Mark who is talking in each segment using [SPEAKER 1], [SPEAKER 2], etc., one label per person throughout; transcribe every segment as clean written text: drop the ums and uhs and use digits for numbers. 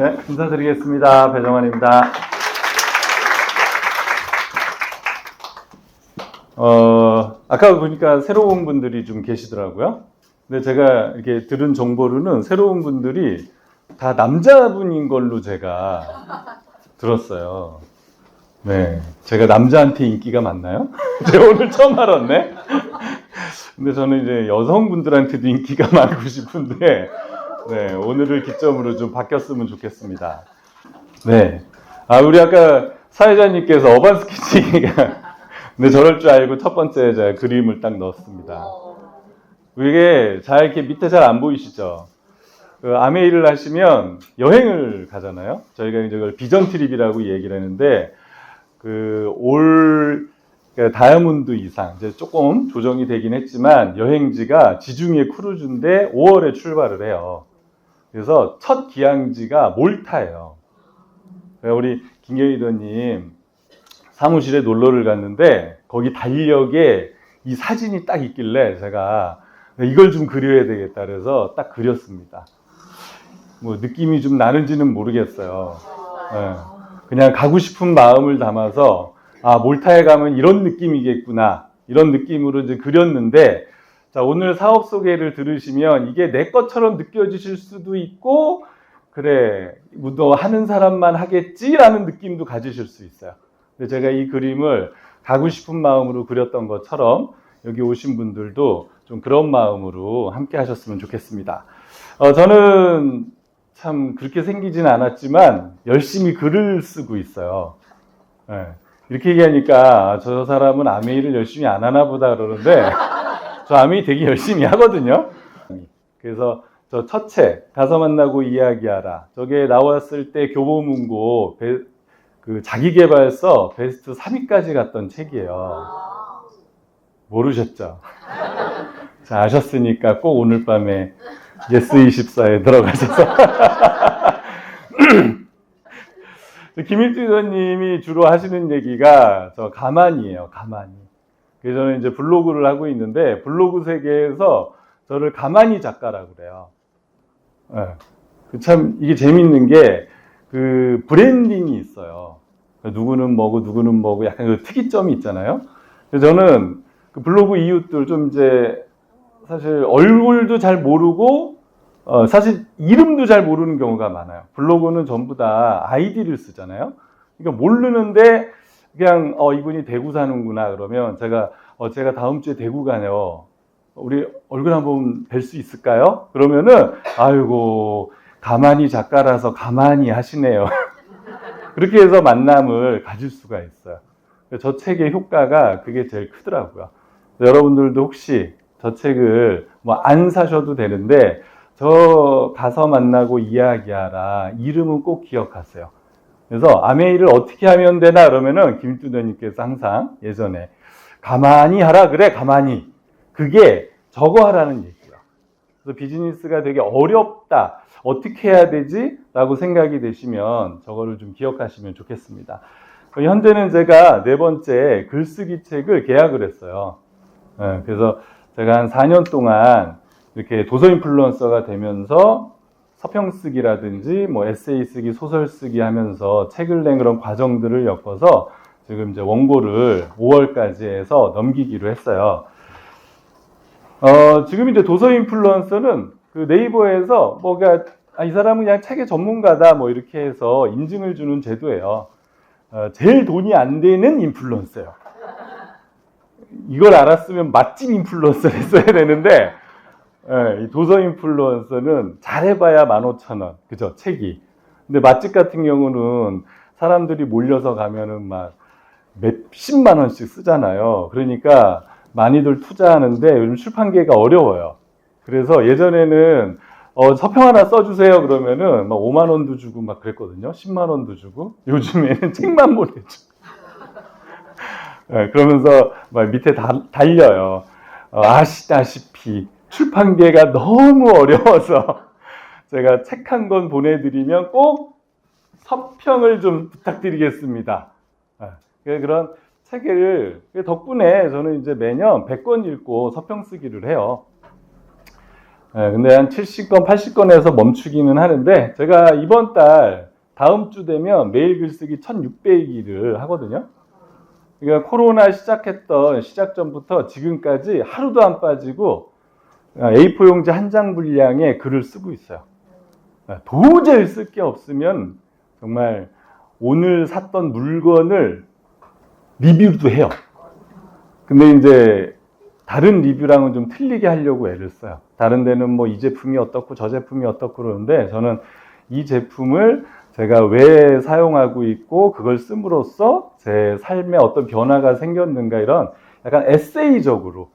[SPEAKER 1] 네, 인사드리겠습니다. 배정환입니다. 아까 보니까 새로운 분들이 좀 계시더라고요. 근데 제가 이렇게 들은 정보로는 새로운 분들이 다 남자분인 걸로 제가 들었어요. 네, 제가 남자한테 인기가 많나요? 제가 오늘 처음 알았네. 근데 저는 이제 여성분들한테도 인기가 많고 싶은데, 네, 오늘을 기점으로 좀 바뀌었으면 좋겠습니다. 네. 우리 아까 사회자님께서 어반 스케치가, 근데 저럴 줄 알고 첫 번째 제가 그림을 딱 넣었습니다. 이게 잘 이렇게 밑에 잘 안 보이시죠? 아메이를 하시면 여행을 가잖아요. 저희가 이제 그걸 비전 트립이라고 얘기를 하는데, 그러니까 다이아몬드 이상, 이제 조금 조정이 되긴 했지만, 여행지가 지중해 크루즈인데 5월에 출발을 해요. 그래서 첫 기항지가 몰타예요. 우리 김경희도님 사무실에 놀러를 갔는데 거기 달력에 이 사진이 딱 있길래 제가 이걸 좀 그려야 되겠다 그래서 딱 그렸습니다. 뭐 느낌이 좀 나는지는 모르겠어요. 네. 그냥 가고 싶은 마음을 담아서 몰타에 가면 이런 느낌이겠구나 이런 느낌으로 이제 그렸는데, 자, 오늘 사업 소개를 들으시면 이게 내 것처럼 느껴지실 수도 있고, 그래, 너 하는 사람만 하겠지라는 느낌도 가지실 수 있어요. 근데 제가 이 그림을 가고 싶은 마음으로 그렸던 것처럼 여기 오신 분들도 좀 그런 마음으로 함께 하셨으면 좋겠습니다. 저는 참 그렇게 생기진 않았지만 열심히 글을 쓰고 있어요. 네. 이렇게 얘기하니까 저 사람은 아메이를 열심히 안 하나 보다 그러는데 저 아메이 되게 열심히 하거든요. 그래서 저 첫 책, 가서 만나고 이야기하라. 저게 나왔을 때 교보문고 그 자기계발서 베스트 3위까지 갔던 책이에요. 모르셨죠? 자, 아셨으니까 꼭 오늘 밤에 예스24에 들어가셔서. 김일주 의원님이 주로 하시는 얘기가 저 가만히예요, 가만히. 그래서 저는 이제 블로그를 하고 있는데 블로그 세계에서 저를 가만히 작가라고 그래요. 네. 참 이게 재밌는 게 그 브랜딩이 있어요. 누구는 뭐고 누구는 뭐고 약간 그 특이점이 있잖아요. 그래서 저는 그 블로그 이웃들 좀 이제 사실 얼굴도 잘 모르고 사실 이름도 잘 모르는 경우가 많아요. 블로그는 전부 다 아이디를 쓰잖아요. 그러니까 모르는데 그냥 이분이 대구 사는구나 그러면 제가 다음 주에 대구 가요. 우리 얼굴 한번 뵐 수 있을까요? 그러면은 아이고 가만히 작가라서 가만히 하시네요. 그렇게 해서 만남을 가질 수가 있어요. 저 책의 효과가 그게 제일 크더라고요. 여러분들도 혹시 저 책을 뭐 안 사셔도 되는데 저 가서 만나고 이야기하라 이름은 꼭 기억하세요. 그래서 아메이를 어떻게 하면 되나 그러면은 김뚜대님께서 항상 예전에 가만히 하라 그래 가만히 그게 저거 하라는 얘기예요. 그래서 비즈니스가 되게 어렵다 어떻게 해야 되지? 라고 생각이 되시면 저거를 좀 기억하시면 좋겠습니다. 현재는 제가 4번째 글쓰기 책을 계약을 했어요. 그래서 제가 한 4년 동안 이렇게 도서 인플루언서가 되면서 서평 쓰기라든지 뭐 에세이 쓰기, 소설 쓰기 하면서 책을 낸 그런 과정들을 엮어서 지금 이제 원고를 5월까지 해서 넘기기로 했어요. 지금 이제 도서 인플루언서는 그 네이버에서 뭐가 이 사람은 그냥 책의 전문가다 뭐 이렇게 해서 인증을 주는 제도예요. 제일 돈이 안 되는 인플루언서예요. 이걸 알았으면 맛집 인플루언서를 했어야 되는데 이 도서 인플루언서는 잘해봐야 15,000원. 그죠? 책이. 근데 맛집 같은 경우는 사람들이 몰려서 가면은 막 몇십만 원씩 쓰잖아요. 그러니까 많이들 투자하는데 요즘 출판계가 어려워요. 그래서 예전에는 서평 하나 써주세요 그러면은 막 5만 원도 주고 막 그랬거든요. 10만 원도 주고. 요즘에는 책만 보내줘. 그러면서 막 밑에 달려요. 아시다시피 출판계가 너무 어려워서 제가 책 한 권 보내드리면 꼭 서평을 좀 부탁드리겠습니다. 그런 책을 덕분에 저는 이제 매년 100권 읽고 서평 쓰기를 해요. 근데 한 70건, 80건에서 멈추기는 하는데, 제가 이번 다음 주 되면 매일 글쓰기 1600일을 하거든요. 그러니까 코로나 시작 전부터 지금까지 하루도 안 빠지고 A4 용지 한 장 분량의 글을 쓰고 있어요. 도저히 쓸 게 없으면 정말 오늘 샀던 물건을 리뷰도 해요. 근데 이제 다른 리뷰랑은 좀 틀리게 하려고 애를 써요. 다른 데는 뭐 이 제품이 어떻고 저 제품이 어떻고 그러는데, 저는 이 제품을 제가 왜 사용하고 있고 그걸 씀으로써 제 삶에 어떤 변화가 생겼는가, 이런 약간 에세이적으로.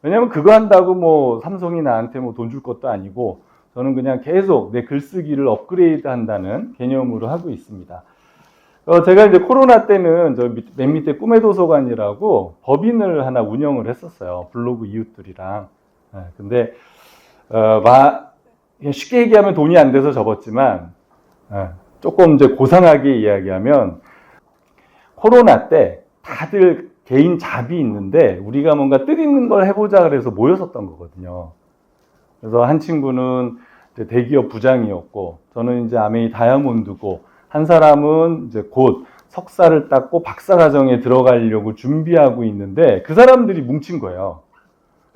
[SPEAKER 1] 왜냐면 그거 한다고 뭐 삼성이 나한테 뭐 돈 줄 것도 아니고, 저는 그냥 계속 내 글쓰기를 업그레이드 한다는 개념으로 하고 있습니다. 제가 이제 코로나 때는 저 맨 밑에 꿈의 도서관이라고 법인을 하나 운영을 했었어요. 블로그 이웃들이랑. 근데 쉽게 얘기하면 돈이 안 돼서 접었지만, 조금 이제 고상하게 이야기하면, 코로나 때 다들 개인 잡이 있는데 우리가 뭔가 뜻있는 걸 해보자 그래서 모였었던 거거든요. 그래서 한 친구는 이제 대기업 부장이었고, 저는 이제 아메이 다이아몬드고, 한 사람은 이제 곧 석사를 땄고 박사과정에 들어가려고 준비하고 있는데, 그 사람들이 뭉친 거예요.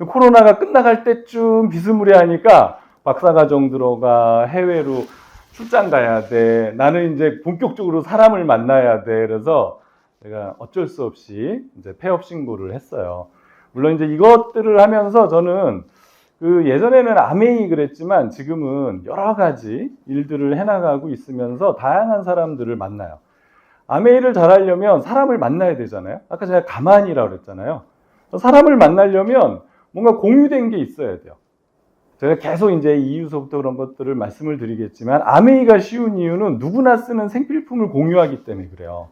[SPEAKER 1] 코로나가 끝나갈 때쯤 비스무리하니까 박사과정 들어가, 해외로 출장 가야 돼, 나는 이제 본격적으로 사람을 만나야 돼. 그래서 제가 어쩔 수 없이 이제 폐업 신고를 했어요. 물론 이제 이것들을 하면서 저는 예전에는 아메이 그랬지만 지금은 여러 가지 일들을 해나가고 있으면서 다양한 사람들을 만나요. 아메이를 잘하려면 사람을 만나야 되잖아요. 아까 제가 가만히라고 그랬잖아요. 사람을 만나려면 뭔가 공유된 게 있어야 돼요. 제가 계속 이제 이유서부터 그런 것들을 말씀을 드리겠지만, 아메이가 쉬운 이유는 누구나 쓰는 생필품을 공유하기 때문에 그래요.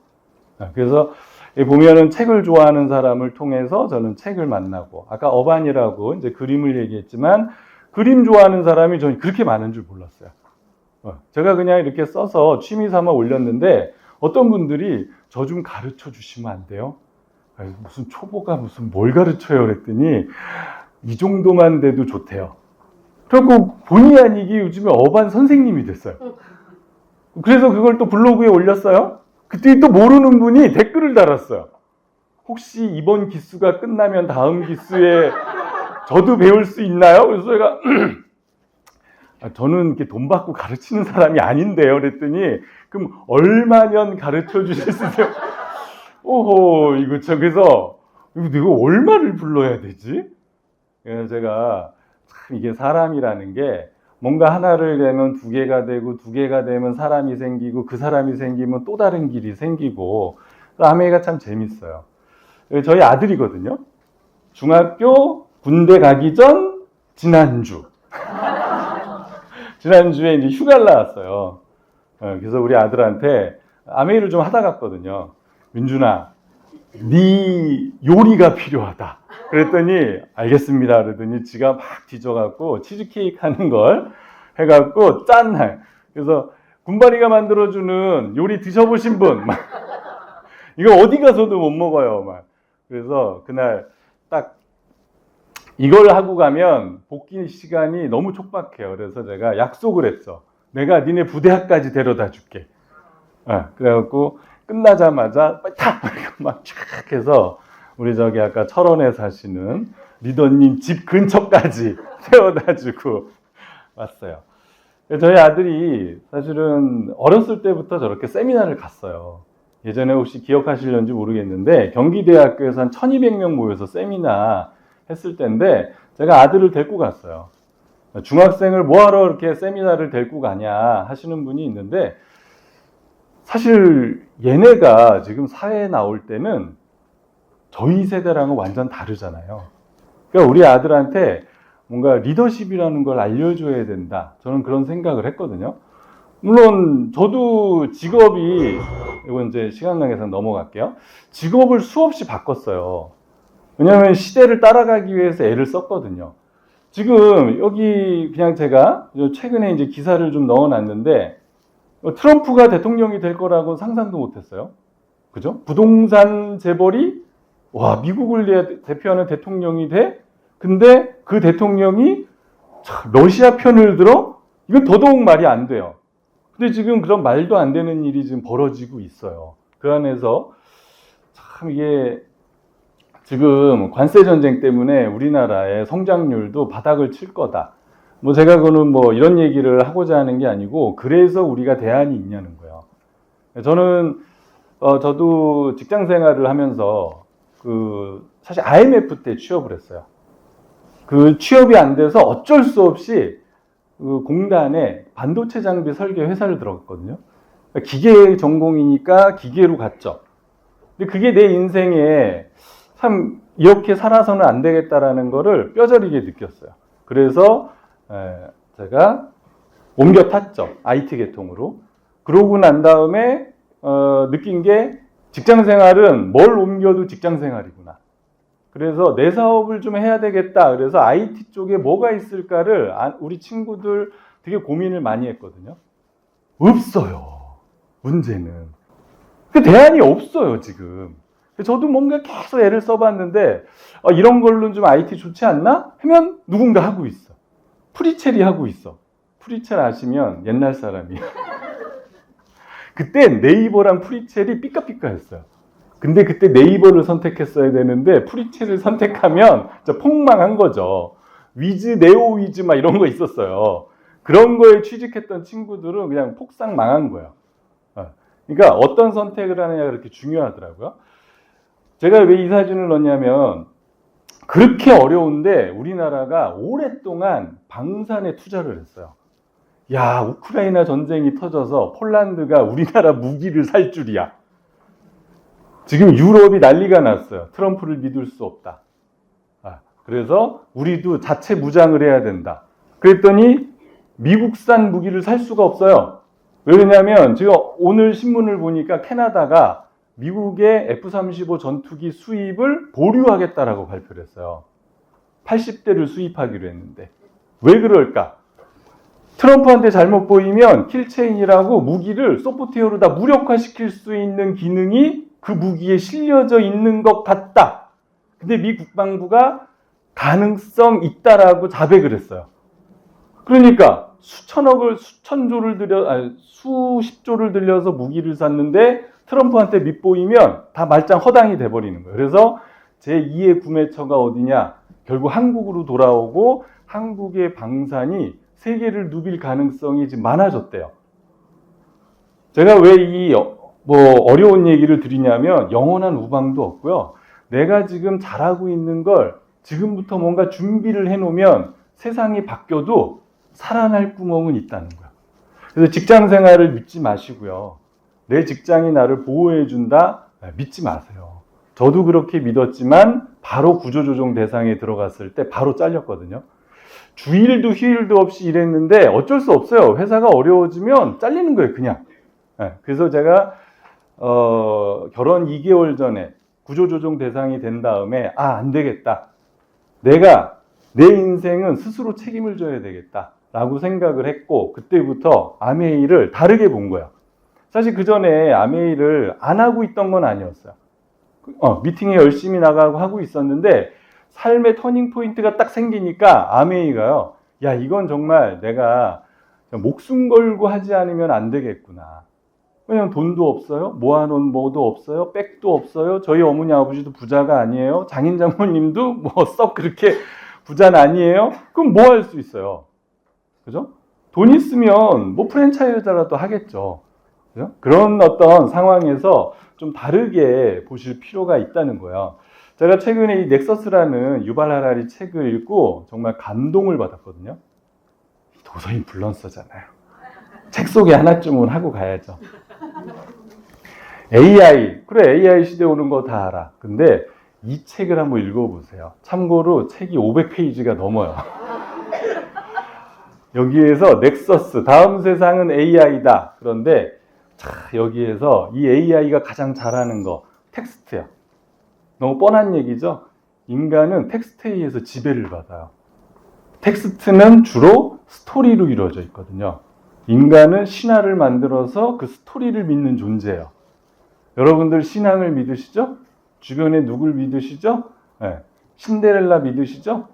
[SPEAKER 1] 그래서 보면은 책을 좋아하는 사람을 통해서 저는 책을 만나고, 아까 어반이라고 이제 그림을 얘기했지만, 그림 좋아하는 사람이 저는 그렇게 많은 줄 몰랐어요. 제가 그냥 이렇게 써서 취미 삼아 올렸는데, 어떤 분들이 저 좀 가르쳐 주시면 안 돼요? 무슨 초보가 무슨 뭘 가르쳐요? 그랬더니 이 정도만 돼도 좋대요. 그리고 본의 아니게 요즘에 어반 선생님이 됐어요. 그래서 그걸 또 블로그에 올렸어요. 그때 또 모르는 분이 댓글을 달았어요. 혹시 이번 기수가 끝나면 다음 기수에 저도 배울 수 있나요? 그래서 제가 저는 이렇게 돈 받고 가르치는 사람이 아닌데요. 그랬더니 그럼 얼마면 가르쳐 주실 수 있어요? 오호, 이거 그래서 이거 얼마를 불러야 되지? 그래서 제가 참 이게 사람이라는 게 뭔가 하나를 내면 두 개가 되고, 두 개가 되면 사람이 생기고, 그 사람이 생기면 또 다른 길이 생기고, 아메이가 참 재밌어요. 저희 아들이거든요. 중학교 군대 가기 전 지난주에 이제 휴가를 나왔어요. 그래서 우리 아들한테 아메이를 좀 하다 갔거든요. 민준아, 네 요리가 필요하다. 그랬더니 알겠습니다. 그러더니 지가 막 뒤져갖고 치즈케이크 하는 걸 해갖고 짠! 그래서 군바리가 만들어주는 요리 드셔보신 분? 막 이거 어디 가서도 못 먹어요. 막. 그래서 그날 딱 이걸 하고 가면 복귀 시간이 너무 촉박해요. 그래서 제가 약속을 했어. 내가 니네 부대 앞까지 데려다 줄게. 그래갖고 끝나자마자 빨리 타! 막 쫙 해서 우리 저기 아까 철원에 사시는 리더님 집 근처까지 태워다 주고 왔어요. 저희 아들이 사실은 어렸을 때부터 저렇게 세미나를 갔어요. 예전에 혹시 기억하시려는지 모르겠는데 경기대학교에서 한 1200명 모여서 세미나 했을 때인데 제가 아들을 데리고 갔어요. 중학생을 뭐하러 이렇게 세미나를 데리고 가냐 하시는 분이 있는데, 사실 얘네가 지금 사회에 나올 때는 저희 세대랑은 완전 다르잖아요. 그러니까 우리 아들한테 뭔가 리더십이라는 걸 알려줘야 된다. 저는 그런 생각을 했거든요. 물론 저도 직업이, 이건 이제 시간 관계상 넘어갈게요. 직업을 수없이 바꿨어요. 왜냐하면 시대를 따라가기 위해서 애를 썼거든요. 지금 여기 그냥 제가 최근에 이제 기사를 좀 넣어놨는데, 트럼프가 대통령이 될 거라고 상상도 못했어요. 그죠? 부동산 재벌이 와, 미국을 대표하는 대통령이 돼? 근데 그 대통령이 러시아 편을 들어? 이건 더더욱 말이 안 돼요. 근데 지금 그런 말도 안 되는 일이 지금 벌어지고 있어요. 그 안에서 참 이게 지금 관세 전쟁 때문에 우리나라의 성장률도 바닥을 칠 거다. 뭐 제가 그거는 뭐 이런 얘기를 하고자 하는 게 아니고 그래서 우리가 대안이 있냐는 거예요. 저는 저도 직장 생활을 하면서 사실 IMF 때 취업을 했어요. 그 취업이 안 돼서 어쩔 수 없이 그 공단에 반도체 장비 설계 회사를 들어갔거든요. 기계 전공이니까 기계로 갔죠. 근데 그게 내 인생에 참 이렇게 살아서는 안 되겠다라는 거를 뼈저리게 느꼈어요. 그래서 제가 옮겨 탔죠. IT 계통으로. 그러고 난 다음에 느낀 게 직장 생활은 뭘 옮겨도 직장 생활이구나. 그래서 내 사업을 좀 해야 되겠다. 그래서 IT 쪽에 뭐가 있을까를 우리 친구들 되게 고민을 많이 했거든요. 없어요. 문제는. 그 대안이 없어요, 지금. 저도 뭔가 계속 애를 써봤는데 이런 걸로는 좀 IT 좋지 않나? 하면 누군가 하고 있어. 프리첼이 하고 있어. 프리첼 아시면 옛날 사람이에요. 그때 네이버랑 프리첼이 삐까삐까했어요. 근데 그때 네이버를 선택했어야 되는데 프리첼을 선택하면 진짜 폭망한 거죠. 위즈, 네오위즈 막 이런 거 있었어요. 그런 거에 취직했던 친구들은 그냥 폭삭 망한 거예요. 그러니까 어떤 선택을 하느냐가 그렇게 중요하더라고요. 제가 왜 이 사진을 넣냐면 그렇게 어려운데 우리나라가 오랫동안 방산에 투자를 했어요. 야, 우크라이나 전쟁이 터져서 폴란드가 우리나라 무기를 살 줄이야. 지금 유럽이 난리가 났어요. 트럼프를 믿을 수 없다. 그래서 우리도 자체 무장을 해야 된다. 그랬더니 미국산 무기를 살 수가 없어요. 왜냐하면 지금 오늘 신문을 보니까 캐나다가 미국의 F-35 전투기 수입을 보류하겠다라고 발표를 했어요. 80대를 수입하기로 했는데. 왜 그럴까? 트럼프한테 잘못 보이면 킬체인이라고 무기를 소프트웨어로 다 무력화시킬 수 있는 기능이 그 무기에 실려져 있는 것 같다. 근데 미 국방부가 가능성 있다라고 자백을 했어요. 그러니까 수십조를 들여서 무기를 샀는데 트럼프한테 밑보이면 다 말짱 허당이 돼버리는 거예요. 그래서 제2의 구매처가 어디냐? 결국 한국으로 돌아오고 한국의 방산이 세계를 누빌 가능성이 지금 많아졌대요. 제가 왜 어려운 얘기를 드리냐면 영원한 우방도 없고요. 내가 지금 잘하고 있는 걸 지금부터 뭔가 준비를 해놓으면 세상이 바뀌어도 살아날 구멍은 있다는 거예요. 그래서 직장 생활을 믿지 마시고요. 내 직장이 나를 보호해준다? 믿지 마세요. 저도 그렇게 믿었지만 바로 구조조정 대상에 들어갔을 때 바로 잘렸거든요. 주일도 휴일도 없이 일했는데 어쩔 수 없어요. 회사가 어려워지면 잘리는 거예요, 그냥. 그래서 제가 결혼 2개월 전에 구조조정 대상이 된 다음에 안 되겠다. 내가 내 인생은 스스로 책임을 져야 되겠다 라고 생각을 했고 그때부터 아메이를 다르게 본 거예요. 사실 그 전에 아메이를 안 하고 있던 건 아니었어요. 미팅에 열심히 나가고 하고 있었는데 삶의 터닝 포인트가 딱 생기니까 아메이가요. 야, 이건 정말 내가 목숨 걸고 하지 않으면 안 되겠구나. 왜냐면 돈도 없어요. 모아놓은 뭐도 없어요. 백도 없어요. 저희 어머니 아버지도 부자가 아니에요. 장인 장모님도 뭐 썩 그렇게 부자는 아니에요. 그럼 뭐 할 수 있어요? 그죠? 돈 있으면 뭐 프랜차이즈라도 하겠죠. 그죠? 그런 어떤 상황에서 좀 다르게 보실 필요가 있다는 거예요. 제가 최근에 이 넥서스라는 유발 하라리 책을 읽고 정말 감동을 받았거든요. 도서 인플루언서잖아요. 책 소개 하나쯤은 하고 가야죠. AI, 그래 AI 시대 오는 거 다 알아. 근데 이 책을 한번 읽어보세요. 참고로 책이 500페이지가 넘어요. 여기에서 넥서스, 다음 세상은 AI다. 그런데 여기에서 이 AI가 가장 잘하는 거 텍스트야. 너무 뻔한 얘기죠? 인간은 텍스트에 의해서 지배를 받아요. 텍스트는 주로 스토리로 이루어져 있거든요. 인간은 신화를 만들어서 그 스토리를 믿는 존재예요. 여러분들 신앙을 믿으시죠? 주변에 누굴 믿으시죠? 네. 신데렐라 믿으시죠?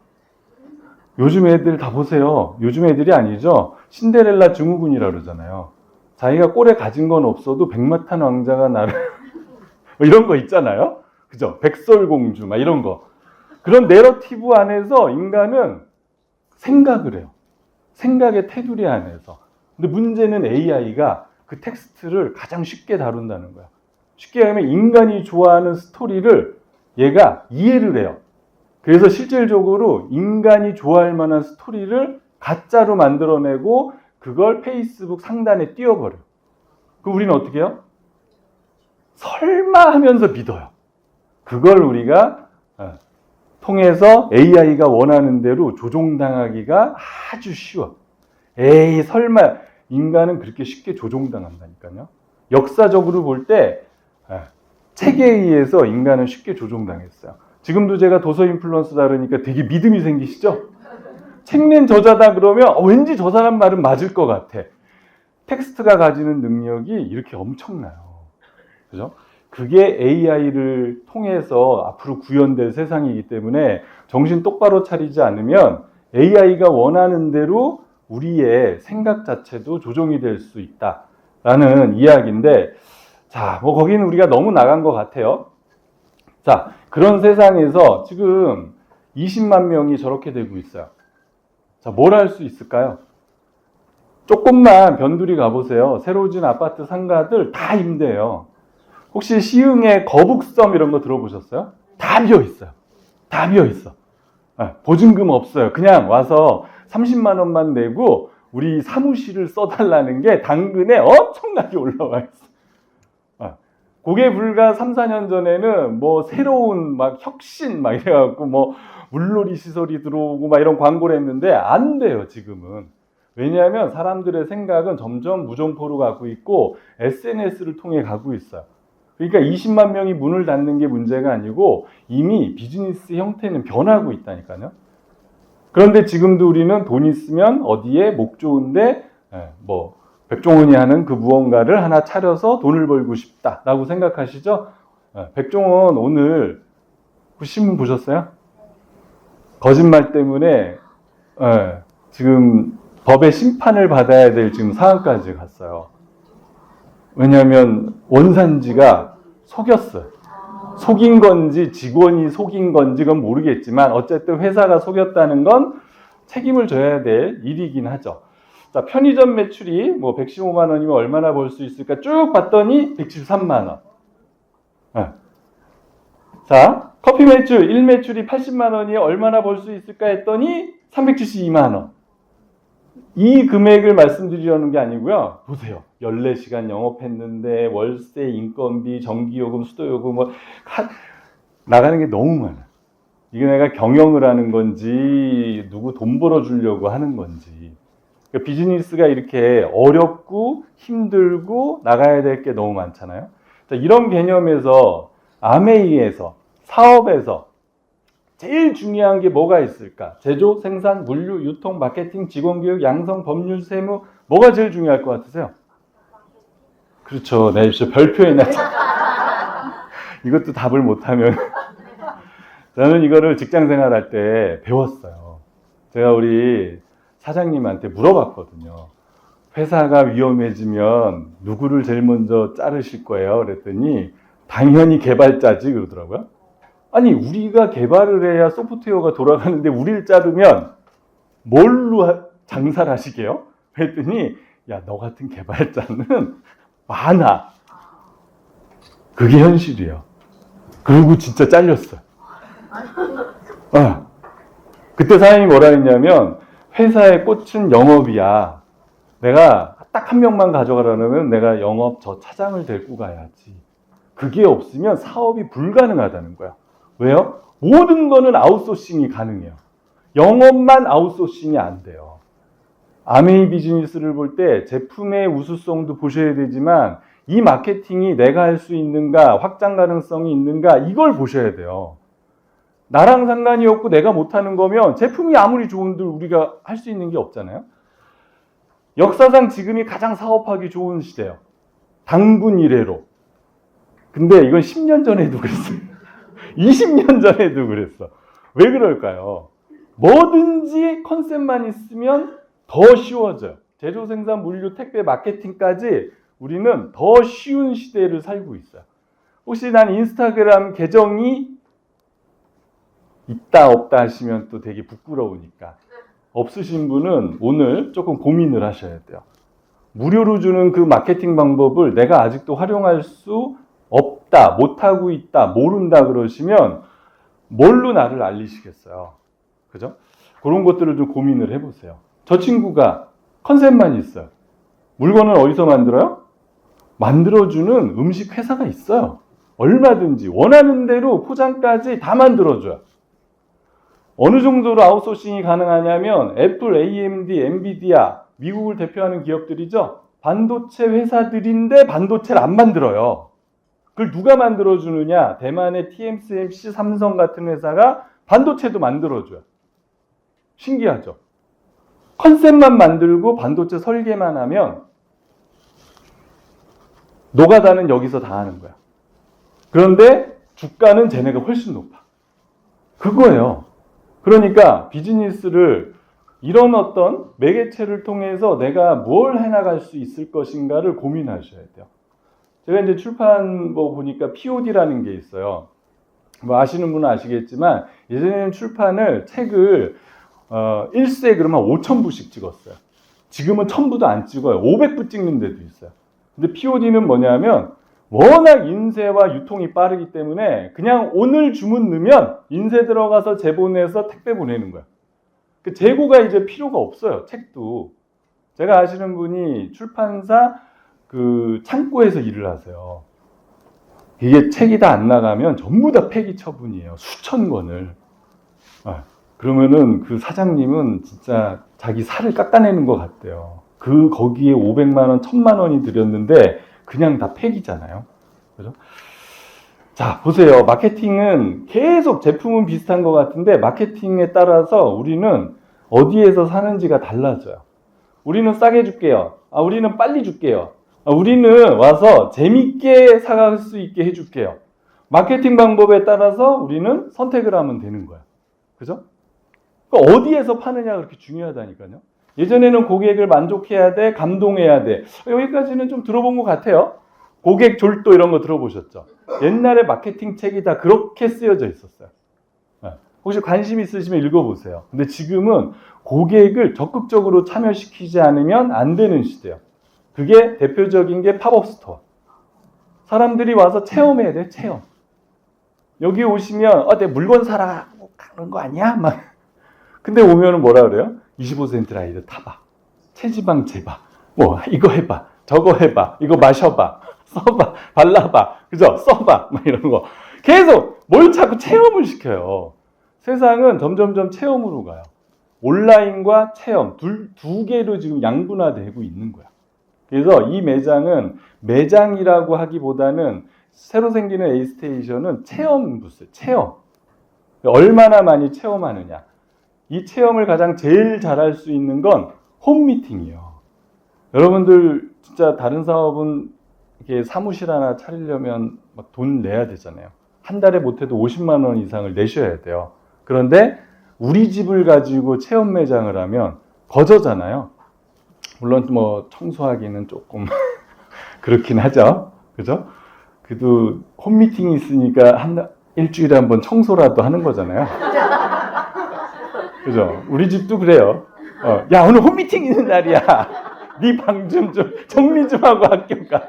[SPEAKER 1] 요즘 애들 다 보세요. 요즘 애들이 아니죠. 신데렐라 증후군이라 그러잖아요. 자기가 꼴에 가진 건 없어도 백마탄 왕자가 나를 뭐 이런 거 있잖아요. 그죠? 백설공주 막 이런 거. 그런 내러티브 안에서 인간은 생각을 해요. 생각의 테두리 안에서. 근데 문제는 AI가 그 텍스트를 가장 쉽게 다룬다는 거야. 쉽게 하면 인간이 좋아하는 스토리를 얘가 이해를 해요. 그래서 실질적으로 인간이 좋아할 만한 스토리를 가짜로 만들어내고 그걸 페이스북 상단에 띄워버려요. 그럼 우리는 어떻게 해요? 설마 하면서 믿어요. 그걸 우리가 통해서 AI가 원하는 대로 조종당하기가 아주 쉬워. 에이 설마. 인간은 그렇게 쉽게 조종당한다니까요. 역사적으로 볼 때 책에 의해서 인간은 쉽게 조종당했어요. 지금도 제가 도서 인플루언서다 그러니까 되게 믿음이 생기시죠? 책 낸 저자다 그러면 왠지 저 사람 말은 맞을 것 같아. 텍스트가 가지는 능력이 이렇게 엄청나요. 그죠? 그게 AI를 통해서 앞으로 구현될 세상이기 때문에 정신 똑바로 차리지 않으면 AI가 원하는 대로 우리의 생각 자체도 조종이 될 수 있다라는 이야기인데, 자, 뭐 거기는 우리가 너무 나간 것 같아요. 자, 그런 세상에서 지금 20만 명이 저렇게 되고 있어요. 자, 뭘 할 수 있을까요? 조금만 변두리 가보세요. 새로 진 아파트 상가들 다 임대해요. 혹시 시흥의 거북섬 이런 거 들어보셨어요? 다 비어 있어요. 다 비어 있어. 보증금 없어요. 그냥 와서 30만 원만 내고 우리 사무실을 써달라는 게 당근에 엄청나게 올라와 있어. 그게 불과 3, 4년 전에는 뭐 새로운 막 혁신 막 이래갖고 뭐 물놀이 시설이 들어오고 막 이런 광고를 했는데 안 돼요, 지금은. 왜냐하면 사람들의 생각은 점점 무점포로 가고 있고 SNS를 통해 가고 있어요. 그러니까 20만 명이 문을 닫는 게 문제가 아니고 이미 비즈니스 형태는 변하고 있다니까요. 그런데 지금도 우리는 돈 있으면 어디에 목 좋은데 뭐 백종원이 하는 그 무언가를 하나 차려서 돈을 벌고 싶다라고 생각하시죠? 백종원 오늘 그 신문 보셨어요? 거짓말 때문에 지금 법의 심판을 받아야 될 지금 상황까지 갔어요. 왜냐하면 원산지가 속였어요. 속인 건지 직원이 속인 건지 그건 모르겠지만 어쨌든 회사가 속였다는 건 책임을 져야 될 일이긴 하죠. 자, 편의점 매출이 뭐 115만 원이면 얼마나 벌 수 있을까 쭉 봤더니 113만 원. 자, 커피 매출 1매출이 80만 원이에 얼마나 벌 수 있을까 했더니 372만 원. 이 금액을 말씀드리려는 게 아니고요. 보세요. 14시간 영업했는데 월세, 인건비, 전기요금, 수도요금 뭐 나가는 게 너무 많아. 이게 내가 경영을 하는 건지 누구 돈 벌어주려고 하는 건지. 그러니까 비즈니스가 이렇게 어렵고 힘들고 나가야 될 게 너무 많잖아요. 자, 이런 개념에서 아메이에서 사업에서 제일 중요한 게 뭐가 있을까? 제조, 생산, 물류, 유통, 마케팅, 직원교육, 양성, 법률, 세무 뭐가 제일 중요할 것 같으세요? 그렇죠. 네, 별표에 놨죠. 이것도 답을 못하면 저는 이거를 직장생활 할 때 배웠어요. 제가 우리 사장님한테 물어봤거든요. 회사가 위험해지면 누구를 제일 먼저 자르실 거예요? 그랬더니 당연히 개발자지 그러더라고요. 아니 우리가 개발을 해야 소프트웨어가 돌아가는데 우리를 자르면 뭘로 장사를 하시게요? 그랬더니 야, 너 같은 개발자는 많아. 그게 현실이에요. 그리고 진짜 잘렸어요. 그때 사장님이 뭐라 했냐면 회사의 꽃은 영업이야. 내가 딱 한 명만 가져가려면 내가 영업 저 차장을 데리고 가야지. 그게 없으면 사업이 불가능하다는 거야. 왜요? 모든 거는 아웃소싱이 가능해요. 영업만 아웃소싱이 안 돼요. 아메이 비즈니스를 볼 때 제품의 우수성도 보셔야 되지만 이 마케팅이 내가 할 수 있는가, 확장 가능성이 있는가 이걸 보셔야 돼요. 나랑 상관이 없고 내가 못하는 거면 제품이 아무리 좋은들 우리가 할 수 있는 게 없잖아요. 역사상 지금이 가장 사업하기 좋은 시대예요. 당군 이래로. 근데 이건 10년 전에도 그랬어요. 20년 전에도 그랬어. 왜 그럴까요? 뭐든지 컨셉만 있으면 더 쉬워져요. 제조 생산, 물류, 택배, 마케팅까지 우리는 더 쉬운 시대를 살고 있어요. 혹시 난 인스타그램 계정이 있다 없다 하시면 또 되게 부끄러우니까 없으신 분은 오늘 조금 고민을 하셔야 돼요. 무료로 주는 그 마케팅 방법을 내가 아직도 활용할 수 없다, 못하고 있다, 모른다 그러시면 뭘로 나를 알리시겠어요? 그죠? 그런 것들을 좀 고민을 해보세요. 저 친구가 컨셉만 있어요. 물건을 어디서 만들어요? 만들어주는 음식 회사가 있어요. 얼마든지 원하는 대로 포장까지 다 만들어줘요. 어느 정도로 아웃소싱이 가능하냐면 애플, AMD, 엔비디아, 미국을 대표하는 기업들이죠. 반도체 회사들인데 반도체를 안 만들어요. 그걸 누가 만들어주느냐? 대만의 TSMC, 삼성 같은 회사가 반도체도 만들어줘요. 신기하죠? 컨셉만 만들고 반도체 설계만 하면 노가다는 여기서 다 하는 거야. 그런데 주가는 쟤네가 훨씬 높아. 그거예요. 그러니까 비즈니스를 이런 어떤 매개체를 통해서 내가 뭘 해나갈 수 있을 것인가를 고민하셔야 돼요. 제가 이제 출판 보니까 POD라는 게 있어요. 뭐 아시는 분은 아시겠지만 예전에는 책을 1세 그러면 5,000부씩 찍었어요. 지금은 1,000부도 안 찍어요. 500부 찍는 데도 있어요. 근데 POD는 뭐냐면 워낙 인쇄와 유통이 빠르기 때문에 그냥 오늘 주문 넣으면 인쇄 들어가서 제보내서 택배 보내는 거야. 그 재고가 이제 필요가 없어요. 책도. 제가 아시는 분이 출판사 그 창고에서 일을 하세요. 이게 책이 다 안 나가면 전부 다 폐기 처분이에요. 수천 권을. 그러면은 그 사장님은 진짜 자기 살을 깎아내는 것 같대요. 거기에 500만 원, 1,000만 원이 들였는데 그냥 다 폐기잖아요. 그죠? 자, 보세요. 마케팅은 계속 제품은 비슷한 것 같은데 마케팅에 따라서 우리는 어디에서 사는지가 달라져요. 우리는 싸게 줄게요. 우리는 빨리 줄게요. 우리는 와서 재밌게 사갈 수 있게 해줄게요. 마케팅 방법에 따라서 우리는 선택을 하면 되는 거야. 그죠? 그러니까 어디에서 파느냐가 그렇게 중요하다니까요. 예전에는 고객을 만족해야 돼, 감동해야 돼. 여기까지는 좀 들어본 것 같아요. 고객 졸도 이런 거 들어보셨죠? 옛날에 마케팅 책이 다 그렇게 쓰여져 있었어요. 혹시 관심 있으시면 읽어보세요. 근데 지금은 고객을 적극적으로 참여시키지 않으면 안 되는 시대예요. 그게 대표적인 게 팝업 스토어. 사람들이 와서 체험해야 돼, 체험. 여기 오시면 내 물건 사러 가는 거 아니야? 막. 근데 오면은 뭐라 그래요? 25센트 라이드 타봐. 체지방 재봐. 뭐 이거 해봐. 저거 해봐. 이거 마셔봐. 써봐. 발라봐. 그죠? 써봐. 막 이런 거. 계속 뭘 자꾸 체험을 시켜요. 세상은 점점점 체험으로 가요. 온라인과 체험 두 개로 지금 양분화되고 있는 거야. 그래서 이 매장은 매장이라고 하기보다는 새로 생기는 A스테이션은 체험 부스, 체험. 얼마나 많이 체험하느냐. 이 체험을 가장 제일 잘할 수 있는 건 홈미팅이에요. 여러분들 진짜 다른 사업은 이렇게 사무실 하나 차리려면 막 돈 내야 되잖아요. 한 달에 못해도 50만 원 이상을 내셔야 돼요. 그런데 우리 집을 가지고 체험 매장을 하면 거저잖아요. 물론 뭐 청소하기는 조금 그렇긴 하죠. 그죠? 그래도 홈미팅이 있으니까 일주일에 한 번 청소라도 하는 거잖아요. 그죠? 우리 집도 그래요. 야, 오늘 홈미팅 있는 날이야. 네 방 좀 정리 좀 하고 학교 가.